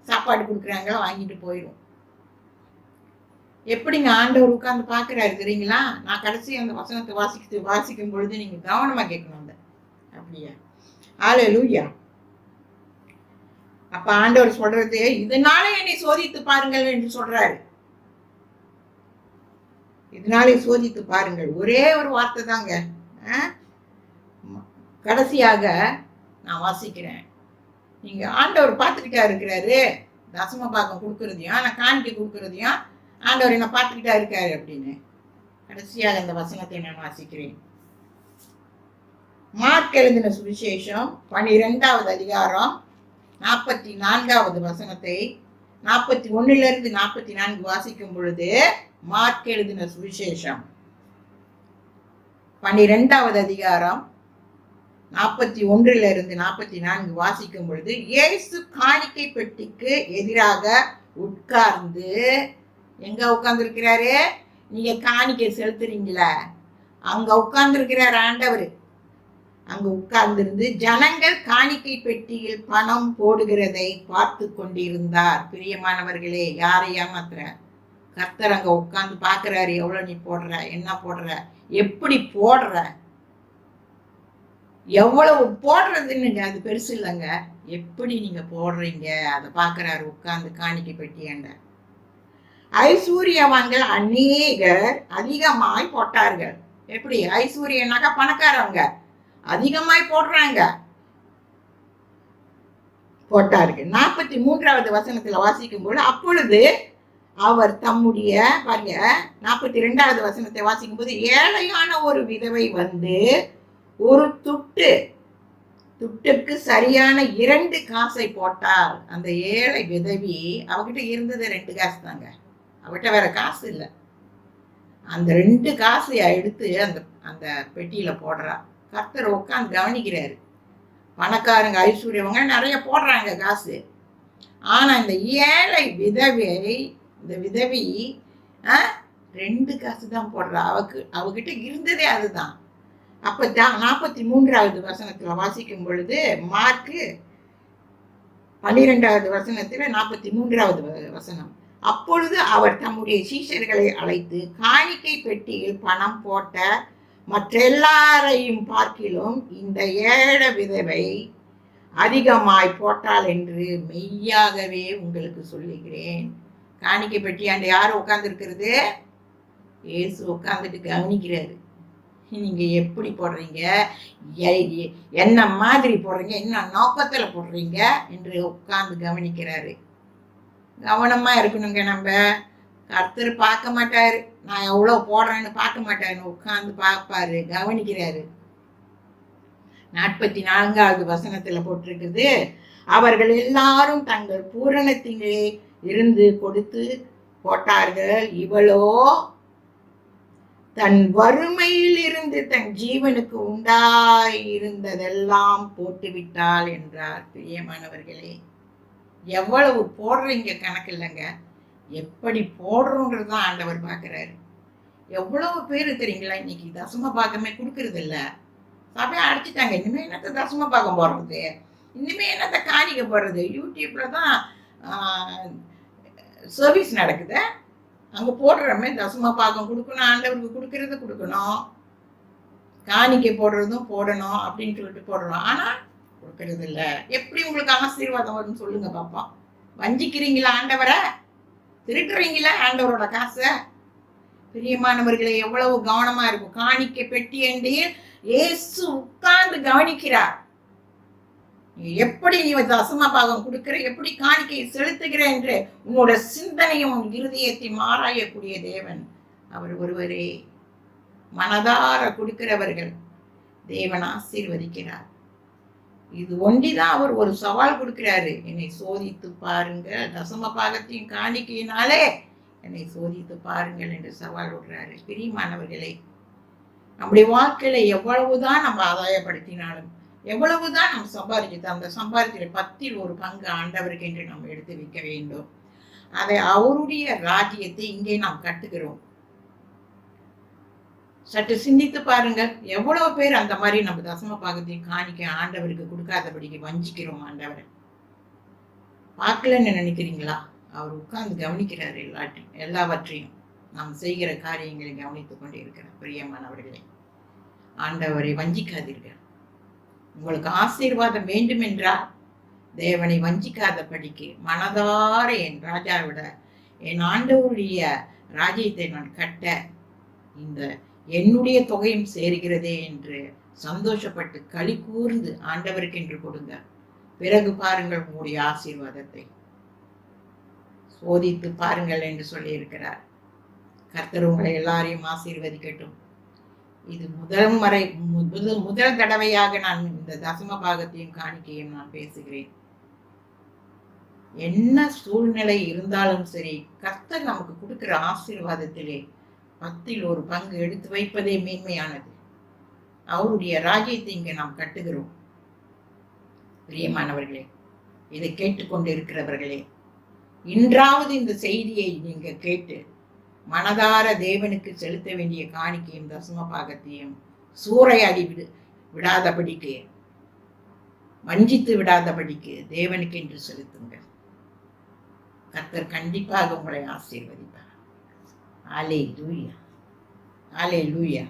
சாப்பாடு கொடுக்குறாங்களோ வாங்கிட்டு போயிடும். எப்படிங்க ஆண்டவர் உட்கார்ந்து பார்க்குறாரு தெரியுங்களா? நான் கடைசி அந்த வசனத்தை வாசிக்கும் பொழுது நீங்க கவனமா கேட்கணும். அப்படியா? ஹல்லேலூயா. அப்ப ஆண்டவர் சொல்றது, இதனால என்னை சோதித்து பாருங்கள் என்று சொல்றாரு. இதனாலே சோதித்து பாருங்கள், ஒரே ஒரு வார்த்தை தாங்க. கடைசியாக நான் வாசிக்கிறேன். நீங்க ஆண்டவர் பார்த்துக்கிட்டா இருக்கிறாரு, தசம பாகம் கொடுக்கறதையும் நான் காணிக்கை கொடுக்கறதையும் ஆண்டவர் என்ன பார்த்துக்கிட்டா இருக்காரு அப்படின்னு. கடைசியாக அந்த வசனத்தை நான் வாசிக்கிறேன். மார்க் எழுதின சுவிசேஷம் 12வது அதிகாரம் 44வது வசனத்தை 41 44 வாசிக்கும் பொழுது, மார்க் எழுதின சுவிசேஷம் 12வது அதிகாரம் 41 44 வாசிக்கும் பொழுது, இயேசு காணிக்கை பெட்டிக்கு எதிராக உட்கார்ந்து, எங்க உட்கார்ந்து இருக்கிறாரு? நீங்க காணிக்கை செலுத்துறீங்களா, அங்க உட்கார்ந்து இருக்கிறார் ஆண்டவர். அங்கு உட்கார்ந்திருந்து ஜனங்கள் காணிக்கை பெட்டியில் பணம் போடுகிறதை பார்த்து கொண்டிருந்தார். பிரியமானவர்களே, யாரை ஏமாத்துற? கர்த்தர் அங்க உட்கார்ந்து பாக்குறாரு. எவ்வளவு நீ போடுற, என்ன போடுற, எப்படி போடுற, எவ்வளவு போடுறதுன்னு அது பெருசு இல்லைங்க. எப்படி நீங்க போடுறீங்க அதை பாக்குறாரு உட்கார்ந்து காணிக்கை பெட்டியாண்ட. ஐஸ்வர்யவான்கள் அநேகர் அதிகமாய் போட்டார்கள். எப்படி ஐஸ்வர்யனாக்கா பணக்காரவங்க அதிகமாய் போடுறாங்க. போட்டார்கள். 43வது வசனத்துல வாசிக்கும் போது, அப்பொழுது அவர் தம்முடைய பாருங்க 42வது வசனத்தை வாசிக்கும் போது, ஏழையான ஒரு விதவை வந்து ஒரு துட்டுக்கு சரியான 2 காசை போட்டால், அந்த ஏழை விதவி அவகிட்ட இருந்தது 2 காசு தாங்க, அவகிட்ட வேற காசு இல்லை. அந்த 2 காசை எடுத்து அந்த அந்த பெட்டியில போடுறா. கர்த்தர் உட்காந்து கவனிக்கிறாரு. பணக்காரங்க ஐஸ்வர்யவங்க நிறைய போடுறாங்க காசு. ஆனா இந்த ஏழை இந்த விதவி 2 காசு தான் போடுறா. அவகிட்ட இருந்ததே அதுதான். அப்ப 43வது வசனத்துல வாசிக்கும் பொழுது, மார்க்கு 12வது வசனத்துல 43வது வசனம், அப்பொழுது அவர் தம்முடைய சீஷர்களை அழைத்து, காணிக்கை பெட்டியில் பணம் போட்ட மற்றெல்லாரையும் பார்க்கிலும் இந்த ஏழை விதவை அதிகமாய் போட்டாள் என்று மெய்யாகவே உங்களுக்கு சொல்லுகிறேன். காணிக்கை பெட்டியாண்ட யாரும் உட்கார்ந்து இருக்கிறது? இயேசு உட்கார்ந்துட்டு கவனிக்கிறாரு. நீங்க எப்படி போடுறீங்க, என்ன மாதிரி போடுறீங்க, என்ன நோக்கத்துல போடுறீங்க என்று உட்கார்ந்து கவனிக்கிறாரு. கவனமா இருக்கணுங்க. நம்ம கர்த்தர் பார்க்க மாட்டாரு, நான் எவ்வளவு போடுறேன்னு பார்க்க மாட்டாரு, உட்கார்ந்து பார்ப்பாரு, கவனிக்கிறாரு. 44வது வசனத்துல போட்டிருக்குது, அவர்கள் எல்லாரும் தங்கள் பூரணத்திலே இருந்து கொடுத்து போட்டார்கள், இவளோ தன் வறுமையில் இருந்து தன் ஜீவனுக்கு உண்டாயிருந்ததெல்லாம் போட்டுவிட்டாள் என்றார். பிரியமானவர்களே, எவ்வளவு போடுறீங்க கணக்கு இல்லைங்க, எப்படி போடுறோன்றது தான் ஆண்டவர் பார்க்கிறாரு. எவ்வளவு பேரு தெரியுங்களா இன்னைக்கு தசம பாகமே கொடுக்கறது இல்ல. சபையை அடிச்சுட்டாங்க. இனிமே என்னத்த தசம பாகம் போடுறது, இனிமே என்னத்த காணிக்க போடுறது, யூடியூப்ல தான் சர்வீஸ் நடக்குது, அங்க போடுறமே தசம பாகம் கொடுக்கணும், ஆண்டவருக்கு கொடுக்கறது கொடுக்கணும், காணிக்கை போடுறதும் போடணும் அப்படின்னு சொல்லிட்டு போடுறோம். ஆனா கொடுக்கறது இல்ல. எப்படி உங்களுக்கு ஆசீர்வாதம் வரும்னு சொல்லுங்க பாப்பா. வஞ்சிக்கிறீங்களா ஆண்டவரை? திருட்டுறீங்களா ஆண்டவரோட காசை? பிரியமானவர்களை, எவ்வளவு கவனமா இருக்கும். காணிக்கை பெட்டி அண்டையில் இயேசு உட்கார்ந்து கவனிக்கிறார். எப்படி நீ தசம பாகம் கொடுக்கிற, எப்படி காணிக்கையை செலுத்துகிற என்று உன்னோட சிந்தனையும் இருதயத்தை ஆராயக்கூடிய தேவன் அவர் ஒருவரே. மனதார கொடுக்கிறவர்கள் தேவன் ஆசீர்வதிக்கிறார். இது ஒண்டிதான் அவர் ஒரு சவால் கொடுக்கிறாரு. என்னை சோதித்து பாருங்கள், தசம பாகத்தையும் காணிக்கையினாலே என்னை சோதித்து பாருங்கள் என்று சவால் விடுறாரு. பிரியமானவர்களே, நம்முடைய வாழ்க்கையில எவ்வளவுதான் நம்ம ஆதாயப்படுத்தினாலும், எவ்வளவுதான் நம்ம சம்பாதிச்சு, அந்த சம்பாதிக்கிற 10ல் ஒரு பங்கு ஆண்டவருக்கு என்று நாம் எடுத்து வைக்க வேண்டும். அதை அவருடைய ராஜ்யத்தை இங்கே நாம் கட்டுகிறோம். சற்று சிந்தித்து பாருங்கள், எவ்வளவு பேர் அந்த மாதிரி நம்ம தசம பாகத்தையும் காணிக்க ஆண்டவருக்கு கொடுக்காதபடிக்கு வஞ்சிக்கிறோம். ஆண்டவரை பார்க்கலன்னு நினைக்கிறீங்களா? அவர் உட்கார்ந்து கவனிக்கிறார். எல்லாவற்றையும் நாம் செய்கிற காரியங்களை கவனித்துக் கொண்டே இருக்கிறார். பிரியமானவர்களே, ஆண்டவரை வஞ்சிக்காதீர்கள். உங்களுக்கு ஆசீர்வாதம் வேண்டும் என்றால் தேவனை வஞ்சிக்காதபடிக்கு மனதார என் ராஜாவிட என் ஆண்டவருடைய ராஜ்யத்தை நான் கட்ட இந்த என்னுடைய தொகையும் சேர்கிறதே என்று சந்தோஷப்பட்டு களி கூர்ந்து ஆண்டவருக்கு என்று கொடுங்க. பிறகு பாருங்கள் உங்களுடைய ஆசீர்வாதத்தை. சோதித்து பாருங்கள் என்று சொல்லி இருக்கிறார். கர்த்தர் உங்களை எல்லாரையும் ஆசீர்வதிக்கட்டும். இது முதல் தடவையாக நான் இந்த தசம பாகத்தையும் காணிக்கையும் நான் பேசுகிறேன். என்ன சூழ்நிலை இருந்தாலும் சரி, கர்த்தர் நமக்கு கொடுக்கிற ஆசீர்வாதத்திலே 10ல் ஒரு பங்கு எடுத்து வைப்பதே மேன்மையானது. அவருடைய ராஜ்யத்தை இங்கே நாம் கட்டுகிறோம். பிரியமானவர்களே, இதை கேட்டுக்கொண்டு இருக்கிறவர்களே, இன்றாவது இந்த செய்தியை நீங்க கேட்டு மனதார தேவனுக்கு செலுத்த வேண்டிய காணிக்கையும் தசம பாகத்தையும் சூறையாடி விடாதபடிக்கு, வஞ்சித்து விடாதபடிக்கு தேவனுக்கு என்று செலுத்துங்கள். கர்த்தர் கண்டிப்பாக உங்களை ஆசீர்வதிப்பார். Hallelujah. Hallelujah.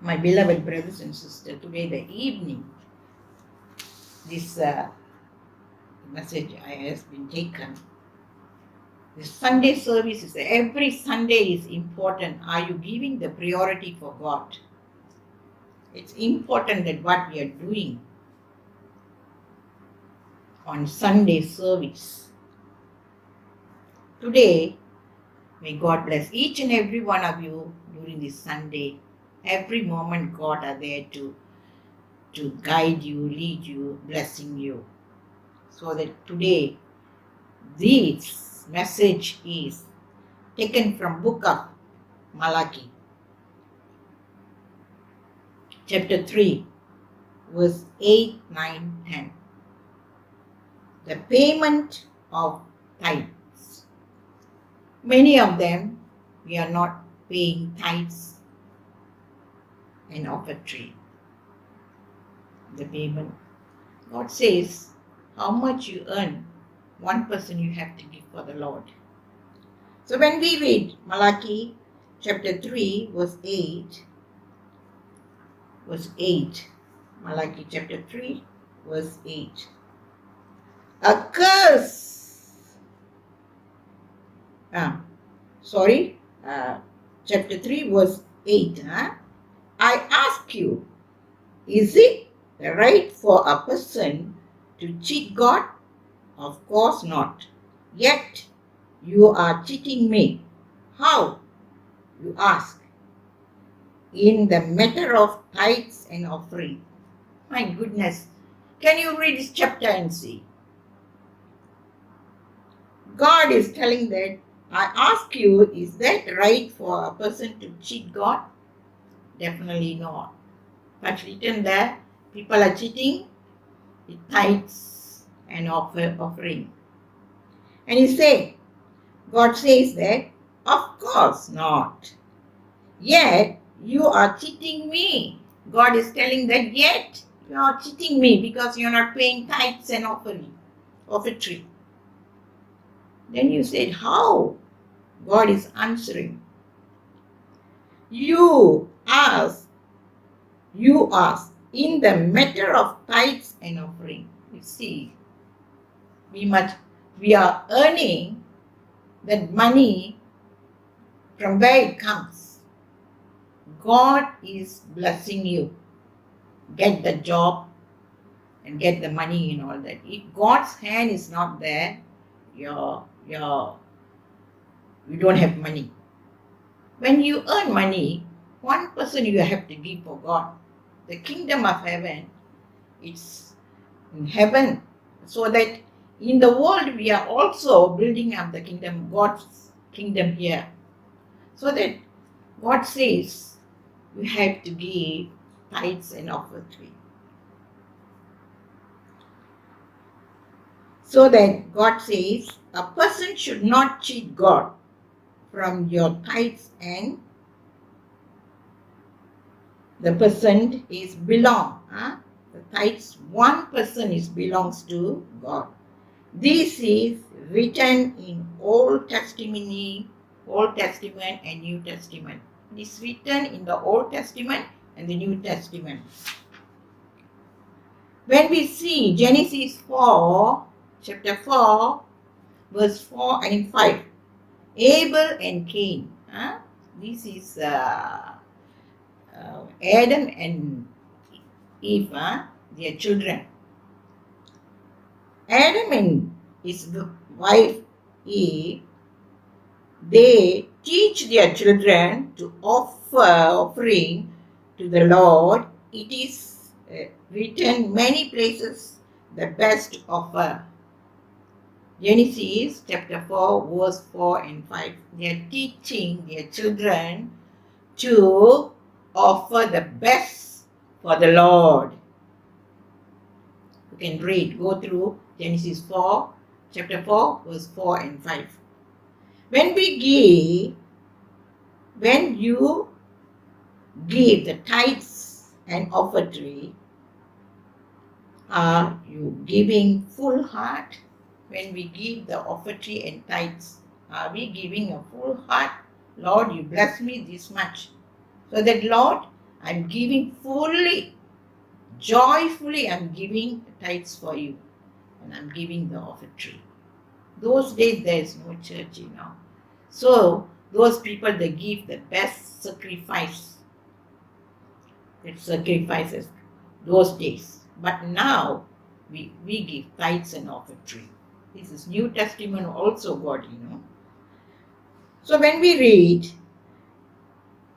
My beloved brothers and sisters, today the evening, this message has been taken The Sunday services, every Sunday is important. Are you giving the priority for God? It's important that what we are doing on Sunday service. Today, may God bless each and every one of you during this Sunday. Every moment God are there to guide you, lead you, blessing you. So that today, this message is taken from book of Malachi, chapter 3, verse 8, 9, 10. The payment of tithes. Many of them, we are not paying tithes and offertory. The payment. God says, how much you earn, 1% you have to give for the Lord. So when we read Malachi chapter 3, verse 8, Malachi chapter 3, verse 8. A curse. Chapter 3, verse 8. I ask you, is it right for a person to cheat God? Of course not. Yet you are cheating me. How? You ask. In the matter of tithes and offering. My goodness. Can you read this chapter and see? God is telling that, I ask you, is that right for a person to cheat God? Definitely not. But written there, people are cheating with tithes and offering. And God says that, of course not. Yet you are cheating me. God is telling that, yet you are cheating me because you are not paying tithes and offertory. Then you said, how? God is answering. You ask in the matter of tithes and offering. You see, we are earning that money from where it comes. God is blessing you. Get the job and get the money and all that. If God's hand is not there, you don't have money. When you earn money, 1% you have to give for God. The kingdom of heaven, it's in heaven. So that in the world we are also building up the kingdom, God's kingdom here. So that God says we have to give tithes and offertory. So that God says a person should not cheat God from your tithes, and the person is belong. The tithes, 1% belongs to God. This is written in Old Testament and New Testament. It is written in the Old Testament and the New Testament. When we see Genesis 4, chapter 4, verse 4 and 5, Abel and Cain. This is Adam and Eve, their children. Adam and his wife Eve, they teach their children to offer offering to the Lord. It is written many places, the best offer. Genesis chapter 4, verse 4 and 5. They are teaching their children to offer the best for the Lord. You can read, go through Genesis 4, chapter 4, verse 4 and 5. When you give the tithes and offertory, are you giving full heart? When we give the offertory and tithes, are we giving a full heart? Lord, you bless me this much. So that, Lord, I'm giving fully, joyfully, I'm giving the tithes for you. And I'm giving the offertory. Those days there is no church, So those people, they give the best sacrifice. It sacrifices those days. But now we give tithes and offering. This is New Testament also got, So when we read,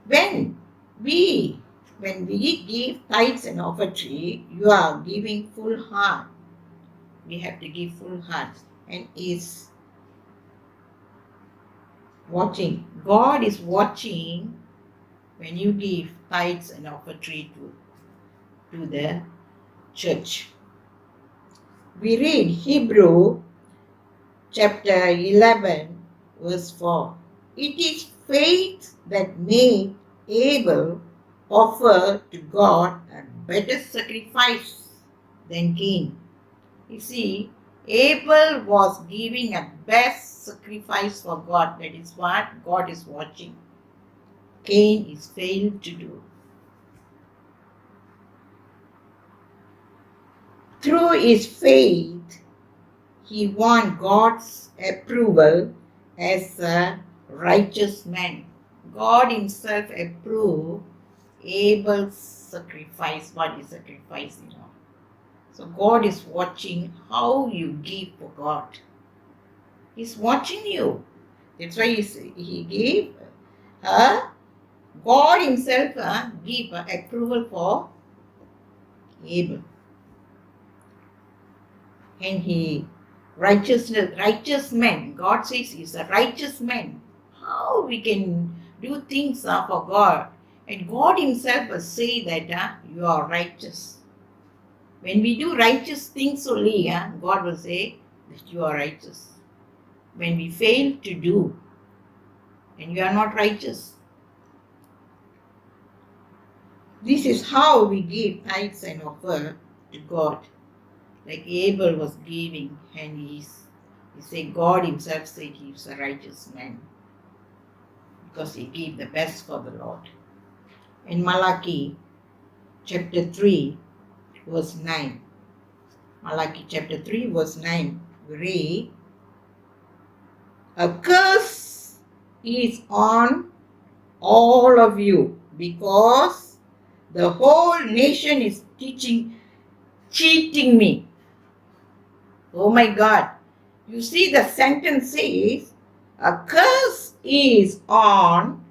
when we give tithes and offering, you are giving full heart. We have to give full heart, and is watching. God is watching when you give tithes and offering to the church. We read Hebrew chapter 11 verse 4. It is faith that made Abel offer to God a better sacrifice than Cain. You see, Abel was giving a best sacrifice for God. That is what God is watching. Cain is failed to do. Through his faith, he won God's approval as a righteous man. God himself approved Abel's sacrifice, what he sacrificed, So God is watching how you give for God. He's watching you. That's why he gave God himself give approval for Abel. And righteous man. God says he's a righteous man. How we can do things for God? And God himself will say that you are righteous. When we do righteous things only, God will say that you are righteous. When we fail to do, and you are not righteous. This is how we give tithes and offer to God. Like Abel was giving, and he said God himself said he was a righteous man because he gave the best for the Lord. In Malachi chapter 3 verse 9. Malachi chapter 3 verse 9, we read, a curse is on all of you because the whole nation is cheating me. Oh my God. You see, the sentence says, a curse is on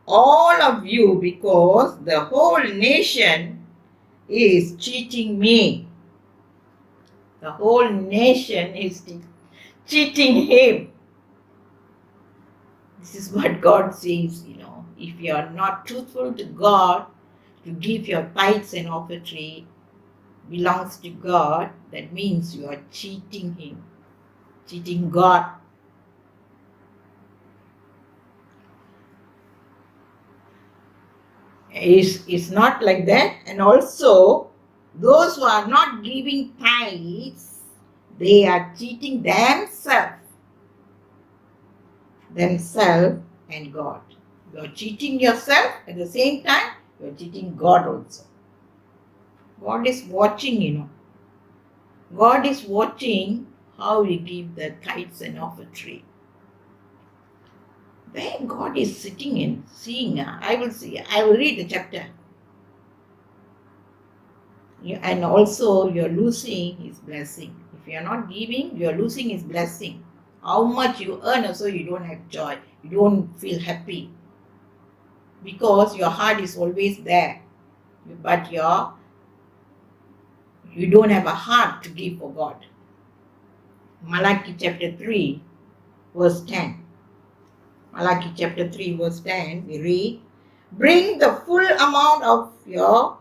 all of you because the whole nation is cheating me. The whole nation is cheating him. This is what God says, If you are not truthful to God, to give your tithes and offering belongs to God, that means you are cheating him, cheating God. It's not like that. And also, those who are not giving tithes, they are cheating themselves and God. You are cheating yourself, at the same time, you are cheating God also. God is watching, God is watching how we give the tithes and offering. Where God is sitting and seeing, I will read the chapter. And also you're losing his blessing. If you're not giving, you're losing his blessing. How much you earn also, you don't have joy. You don't feel happy. Because your heart is always there. But you don't have a heart to give for God. Malachi chapter 3 verse 10. Malachi chapter 3 verse 10, we read, bring the full amount of your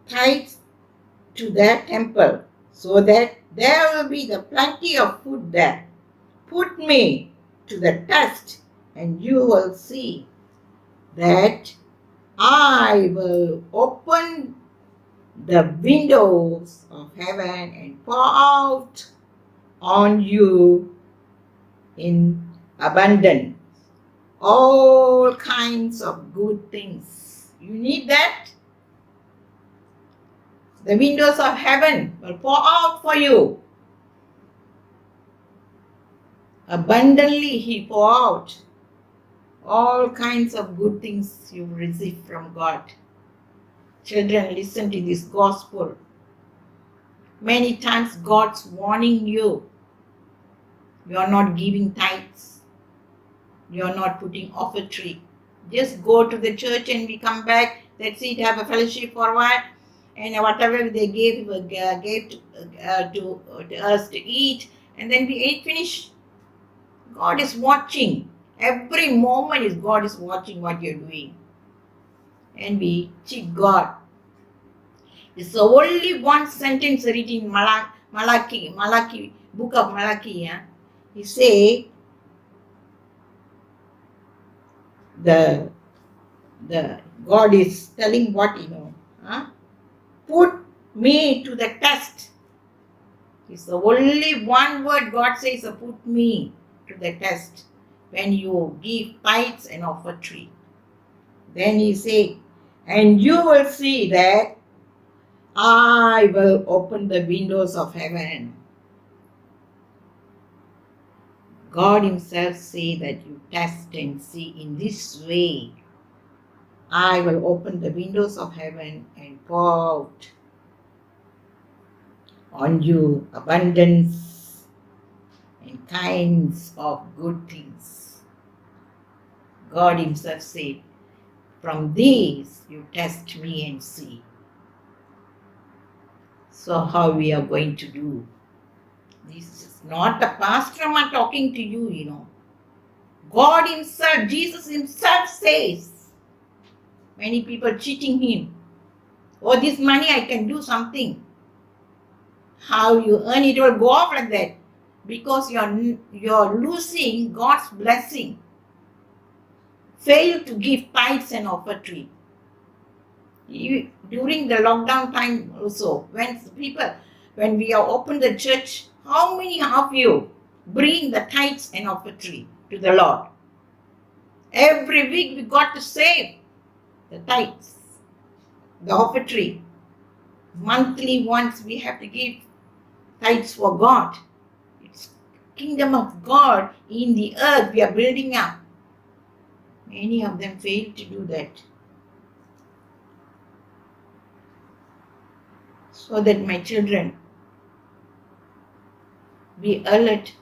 tithes to the temple, so that there will be the plenty of food there. Put me to the test, and you will see that I will open the windows of heaven and pour out on you in abundance all kinds of good things. You need that? The windows of heaven will pour out for you Abundantly He pour out all kinds of good things you receive from God. Children, listen to this gospel. Many times God's warning you. You are not giving tithes. You are not putting offertory. Just go to the church and we come back. That's it. Have a fellowship for a while, and whatever they gave to us to eat, and then we ate finish. God is watching. Every moment is God is watching what you're doing, and we cheat God. It's the only one sentence written in Malachi, book of Malachi. Yeah? He say the God is telling what put me to the test. It's the only one word God says, put me to the test. When you give tithes and offertory, then He say, and you will see that I will open the windows of heaven. God Himself say that you test and see in this way. I will open the windows of heaven and pour out on you abundance and kinds of good things. God Himself said, from these you test me and see. So how we are going to do? This is not the pastor talking to you, God Himself, Jesus Himself says. Many people cheating Him. Oh, this money I can do something. How you earn it will go off like that. Because you're losing God's blessing. Fail to give tithes and offertory. During the lockdown time also, when we have opened the church, how many of you bring the tithes and offertory to the Lord? Every week we got to save the tithes, the offertory. Monthly once we have to give tithes for God. It's kingdom of God in the earth we are building up. Many of them fail to do that. So that my children, be alert.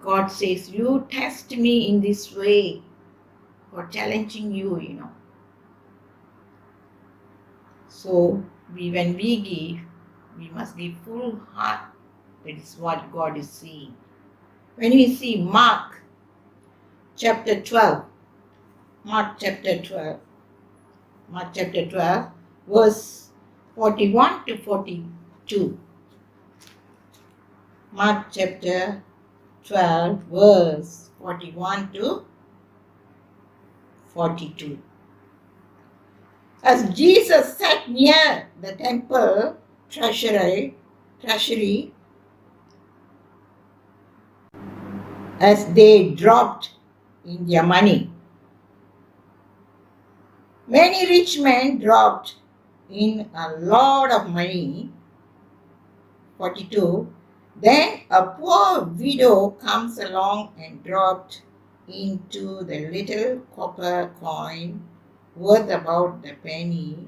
God says, you test me in this way for challenging you, So when we give, we must give full heart. That is what God is saying. When we see Mark chapter 12, verse 41 to 42. Mark chapter 12, verse 41 to 42. As Jesus sat near the temple treasury, as they dropped in their money, many rich men dropped in a lot of money. 42. Then a poor widow comes along and dropped into the little copper coin worth about the penny.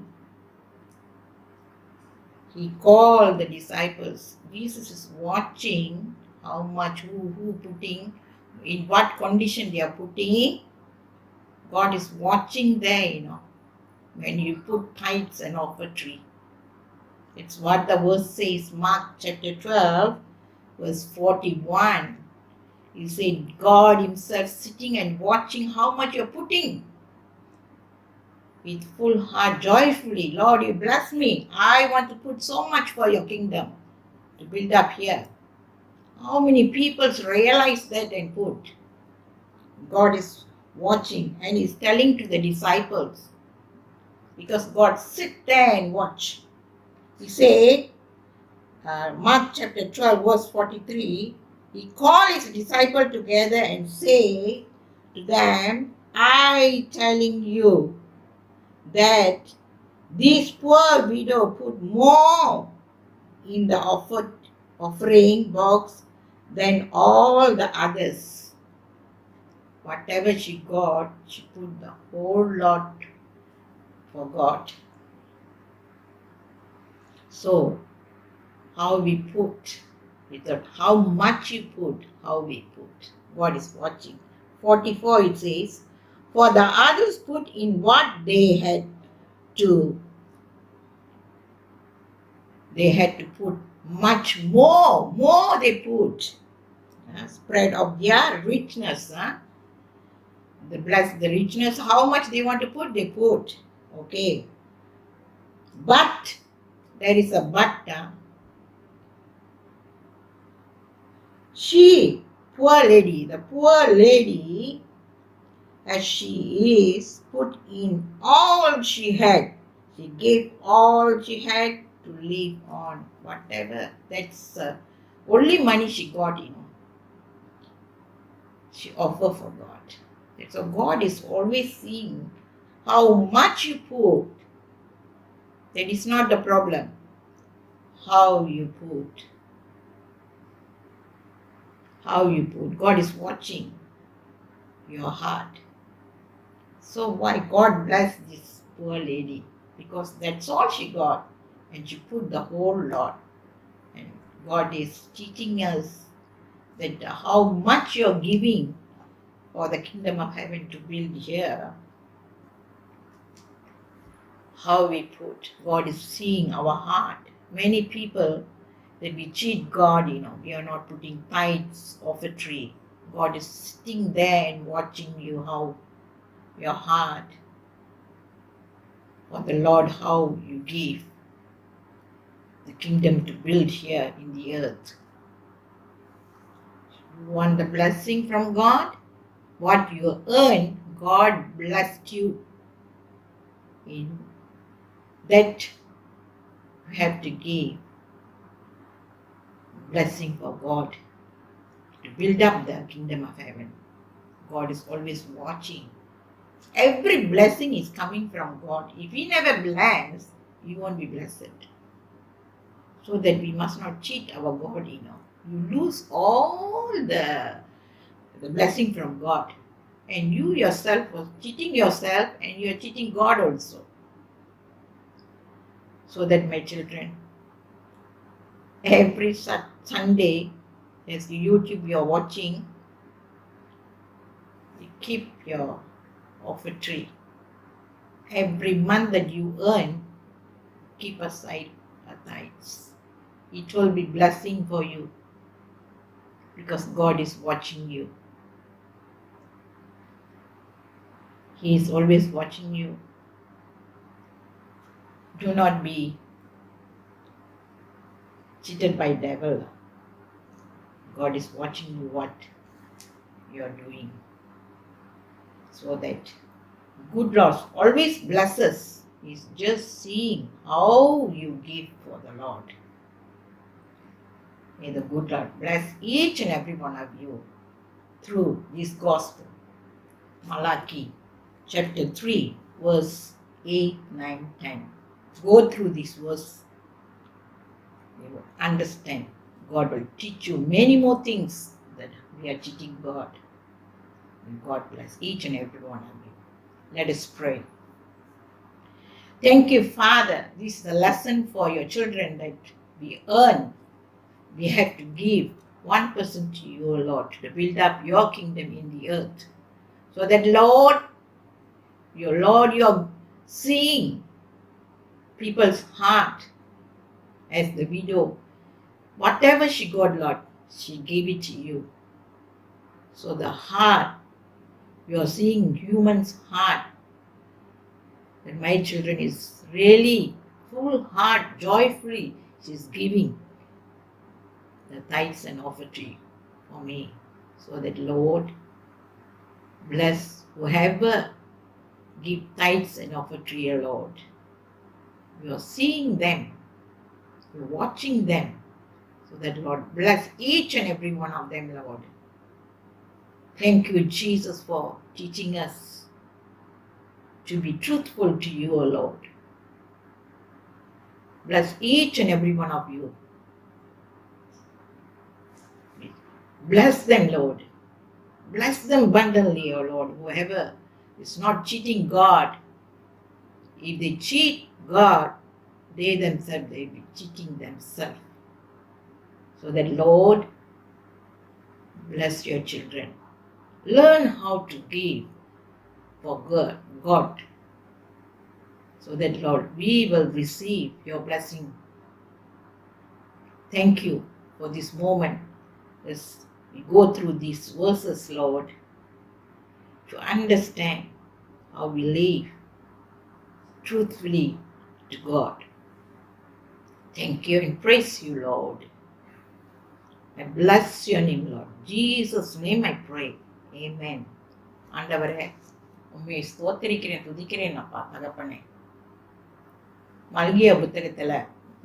He called the disciples. Jesus is watching how much, who putting, in what condition they are putting. God is watching there, when you put tithes and offertory. It's what the verse says, Mark chapter 12, verse 41. He said, God Himself sitting and watching how much you're putting. With full heart, joyfully, Lord, you bless me. I want to put so much for your kingdom to build up here. How many people realize that and put? God is watching and He's telling to the disciples. Because God sit there and watch. He said, Mark chapter 12, verse 43, He called His disciples together and say to them, I telling you that this poor widow put more in the offering box Then all the others, whatever she got, she put the whole lot for God. So, how we put, without how much you put, how we put. God is watching. 44 it says, for the others put in what they had to put much more they put. Spread of their richness. The richness, how much they want to put, they put. Okay. But, there is a but. She, the poor lady, as she is, put in all she had. She gave all she had to live on. Whatever. That's only money she got, She offered for God. So God is always seeing how much you put. That is not the problem. How you put. How you put. God is watching your heart. So why God bless this poor lady? Because that's all she got. And she put the whole lot. And God is teaching us that how much you're giving for the kingdom of heaven to build here. How we put. God is seeing our heart. Many people that we cheat God, we are not putting tithes of a tree. God is sitting there and watching you, how your heart for the Lord, how you give the kingdom to build here in the earth. You want the blessing from God? What you earn, God blessed you in. That you have to give blessing for God to build up the kingdom of heaven. God is always watching. Every blessing is coming from God. If He never bless, you won't be blessed. So that we must not cheat our God, You lose all the blessing from God. And you yourself was cheating yourself, and you are cheating God also. So that, my children, every Sunday, as the YouTube you are watching, you keep your offertory. Every month that you earn, keep aside a tithes. It will be blessing for you because God is watching you. He is always watching you. Do not be cheated by devil. God is watching you what you are doing. So that good Lord always blesses. He's just seeing how you give for the Lord. May the good Lord bless each and every one of you through this gospel. Malachi chapter 3 verse 8, 9, 10. Go through this verse. You will understand. God will teach you many more things that we are cheating God. And God bless each and every one of you. Let us pray. Thank you, Father. This is a lesson for your children that we earn. We have to give 1% to you, Lord, to build up your kingdom in the earth. So that, Lord, you're seeing people's heart as the widow. Whatever she got, Lord, she gave it to you. So the heart, you're seeing human's heart. That my children is really full heart, joyfully, she's giving the tithes and offering for me. So that, Lord, bless whoever give tithes and offering, Lord. You are seeing them. You're watching them. So that, Lord, bless each and every one of them, Lord. Thank you, Jesus, for teaching us to be truthful to you, O Lord. Bless each and every one of you. Bless them, Lord. Bless them abundantly, O Lord. Whoever is not cheating God, if they cheat God, they themselves, they be cheating themselves. So that, Lord, bless your children. Learn how to give for God. So that, Lord, we will receive your blessing. Thank you for this moment as we go through these verses, Lord, to understand how we live truthfully to God. Thank you and praise you, Lord. I bless your name, Lord. Jesus' name I pray. Amen. ஆண்டவரே, உண்மையை ஸ்தோத்திரிக்கிறேன், துதிக்கிறேன் அப்பா தகப்பனே. மல்கியா புத்தகத்துல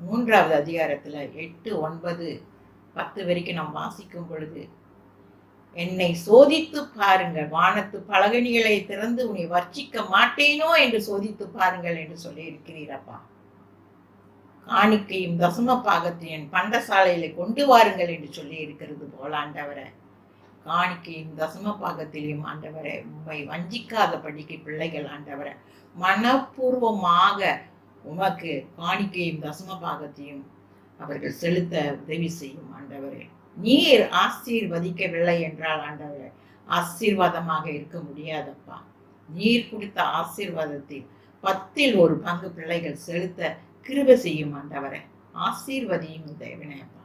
3வது அதிகாரத்துல 8, 9, 10 வரைக்கும் நாம் வாசிக்கும் பொழுது, என்னை சோதித்து பாருங்கள், வானத்து பலகணிகளை திறந்து உன்னை வர்ச்சிக்க மாட்டேனோ என்று சோதித்து பாருங்கள் என்று சொல்லி இருக்கிறீரப்பா. காணிக்கையும் தசம பாகத்தையும் பண்டசாலையில கொண்டு வாருங்கள் என்று சொல்லி இருக்கிறது போல ஆண்டவரை, காணிக்கையும் தசம பாகத்திலையும் ஆண்டவரை உண்மை வஞ்சிக்காதபடிக்கு பிள்ளைகள் ஆண்டவரை மனப்பூர்வமாக உமக்கு காணிக்கையும் தசம பாகத்தையும் அவர்கள் செலுத்த உதவி செய்யும் ஆண்டவரே. நீர் ஆசீர்வதிக்கவில்லை என்றால் ஆண்டவரே ஆசீர்வாதமாக இருக்க முடியாதப்பா. நீர் கொடுத்த ஆசீர்வாதத்தில் 10ல் 1 பங்கு பிள்ளைகள் செலுத்த கிருபை செய்யும் ஆண்டவரே. ஆசீர்வதியும் தேவனேப்பா.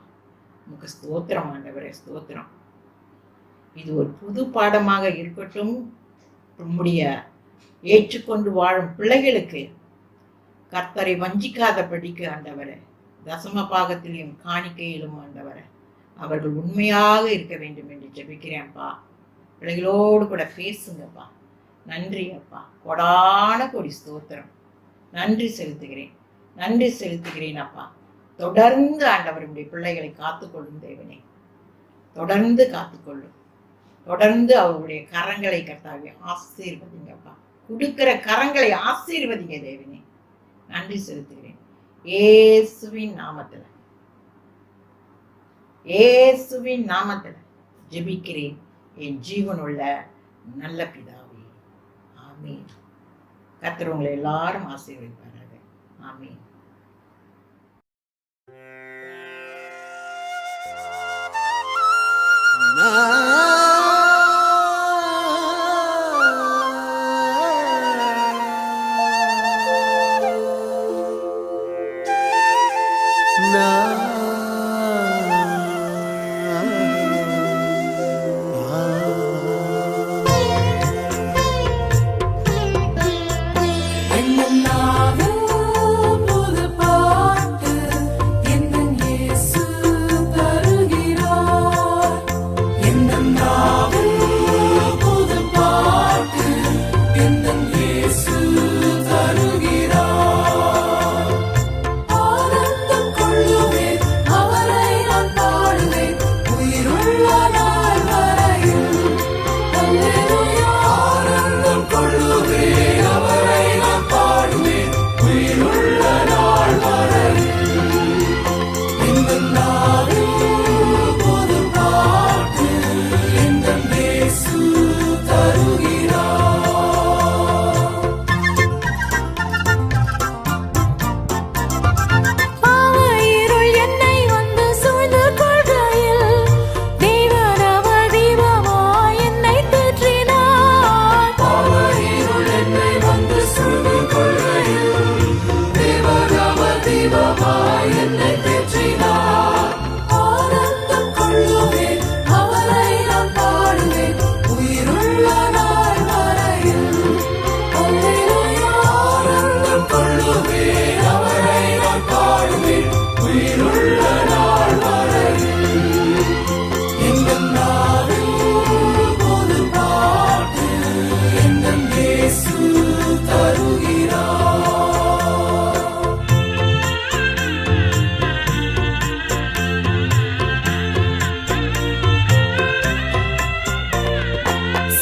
உமக்கு ஸ்தோத்திரம் ஆண்டவரே, ஸ்தோத்திரம். இது ஒரு புது பாடமாக இருக்கட்டும். நம்முடைய ஏற்றுக்கொண்டு வாழும் பிள்ளைகளுக்கு கர்த்தரை வஞ்சிக்காதபடிக்கு ஆண்டவரே, தசம பாகத்திலும் காணிக்கையிலும் ஆண்டவரே அவர்கள் உண்மையாக இருக்க வேண்டும் என்று ஜெபிக்கிறேன்ப்பா. பிள்ளைகளோடு கூட பேசுங்கப்பா. நன்றி அப்பா, கொடான கொடி ஸ்தோத்திரம். நன்றி செலுத்துகிறேன் அப்பா. தொடர்ந்து ஆண்டவருடைய பிள்ளைகளை காத்துக்கொள்ளும் தேவனே, தொடர்ந்து காத்துக்கொள்ளும். தொடர்ந்து அவருடைய கரங்களை கர்த்தாவே ஆசீர்வதிங்கப்பா. கொடுக்கிற கரங்களை ஆசீர்வதிங்க தேவனே. நன்றி செலுத்துகிறேன் இயேசுவின் நாமத்தில் ஜெபிக்கிறேன் என் ஜீவனுள்ள நல்ல பிதாவே. ஆமீன். கர்த்தர் உங்களை எல்லாரும் ஆசீர்வதிப்பாராக. ஆமீன்.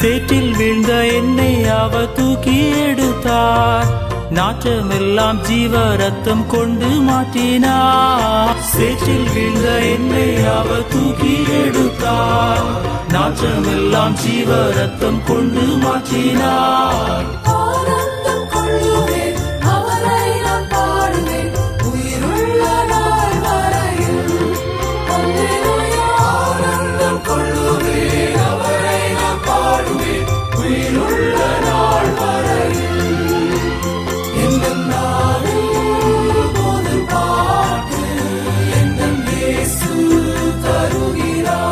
சேற்றில் வீழ்ந்த என்னை அவர் தூக்கி எடுத்தார். நாற்றமெல்லாம் ஜீவ ரத்தம் கொண்டு மாற்றினார். சேற்றில் வீழ்ந்த என்னை அவர் தூக்கி எடுத்தார். நாற்றமெல்லாம் ஜீவ ரத்தம் கொண்டு மாற்றினார். ஆனந்தம் கொள்ளுவேன், அவரை நான் பாடுவேன், உயிருள்ள நாள் வரையில். அல்லேலூயா. ஆனந்தம் கொள்ளுவேன், அவரை நான் பாடுவேன், உயிருள்ள நாள் வரையில். எந்தன் நாவில் போது பாட்டு எந்தன் இயேசு தருகிறார்.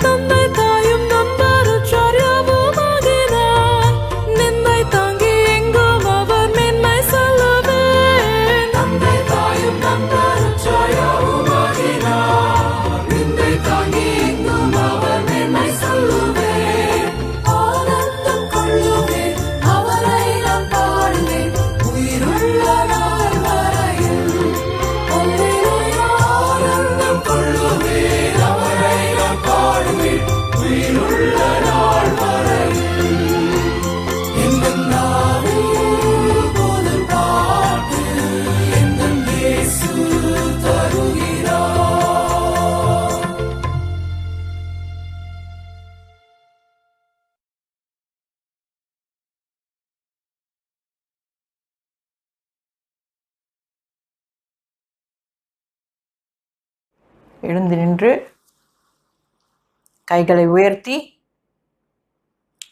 தந்தை தாயும் நம்பருச்சாரியவுமாகினார். நிந்தை தாங்கி எங்கும் அவர் மென்மை சொல்லுவேன். தந்தை தாயும் நம்பருச்சாரியவுமாகினார். நிந்தை தாங்கி எங்கும் அவர் மென்மை சொல்லுவேன். ஆனந்தம் கொள்ளுவேன், அவரை நான் பாடுவேன், உயிருள்ள நாள் வரையில். அல்லேலூயா. ஆனந்தம் கொள்ளுவேன், அவரை நான் பாடுவேன், உயிருள்ள நாள் வரையில். எந்தன் நாவில் போது பாட்டு எந்தன் இயேசு தருகிறார். எழுந்து நின்று கைகளை உயர்த்தி,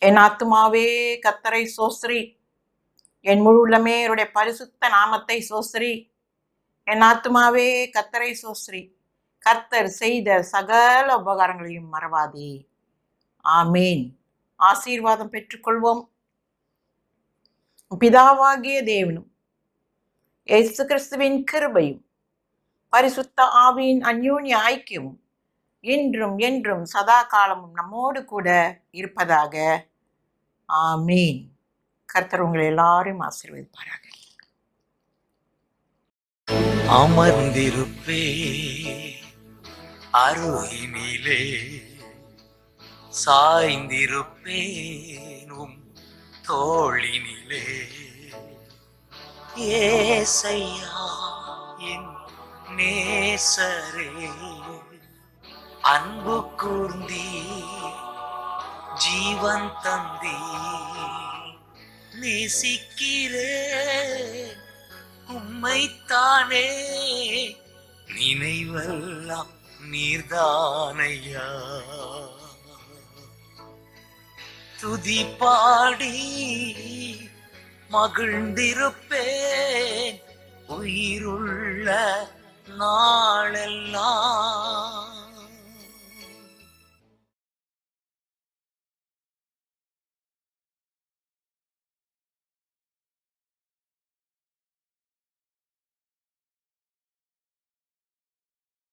என் ஆத்துமாவே கர்த்தரை சோஸ்திரி, என் முழு உள்ளமே அவருடைய பரிசுத்த நாமத்தை சோஸ்திரி. என் ஆத்துமாவே கர்த்தரை சோஸ்திரி, கர்த்தர் செய்த சகல உபகாரங்களையும் மறவாதே. ஆமேன். ஆசீர்வாதம் பெற்றுக்கொள்வோம். பிதாவாகிய தேவனும் இயேசு கிறிஸ்துவின் கிருபையும் பரிசுத்த ஆவியின் அந்யோன்ய ஐக்கியமும் இன்றும் என்றும் சதா காலமும் நம்மோடு கூட இருப்பதாக. ஆமீன். கர்த்தர் உங்களை எல்லாரையும் ஆசீர்வதிப்பாராக. அமர்ந்திருப்பே அருகினிலே, சாய்ந்திருப்பேனும் தோளினிலே. ஏசையா என் நேசரே, அன்பு கூர்ந்தீ ஜீவன் தந்தீ. நேசிக்கிறே உம்மைத்தானே, நினைவெல்லாம் நீர்தானையா. துதி பாடி மகிழ்ந்திருப்பேன் உயிருள்ள நாளெல்லாம்.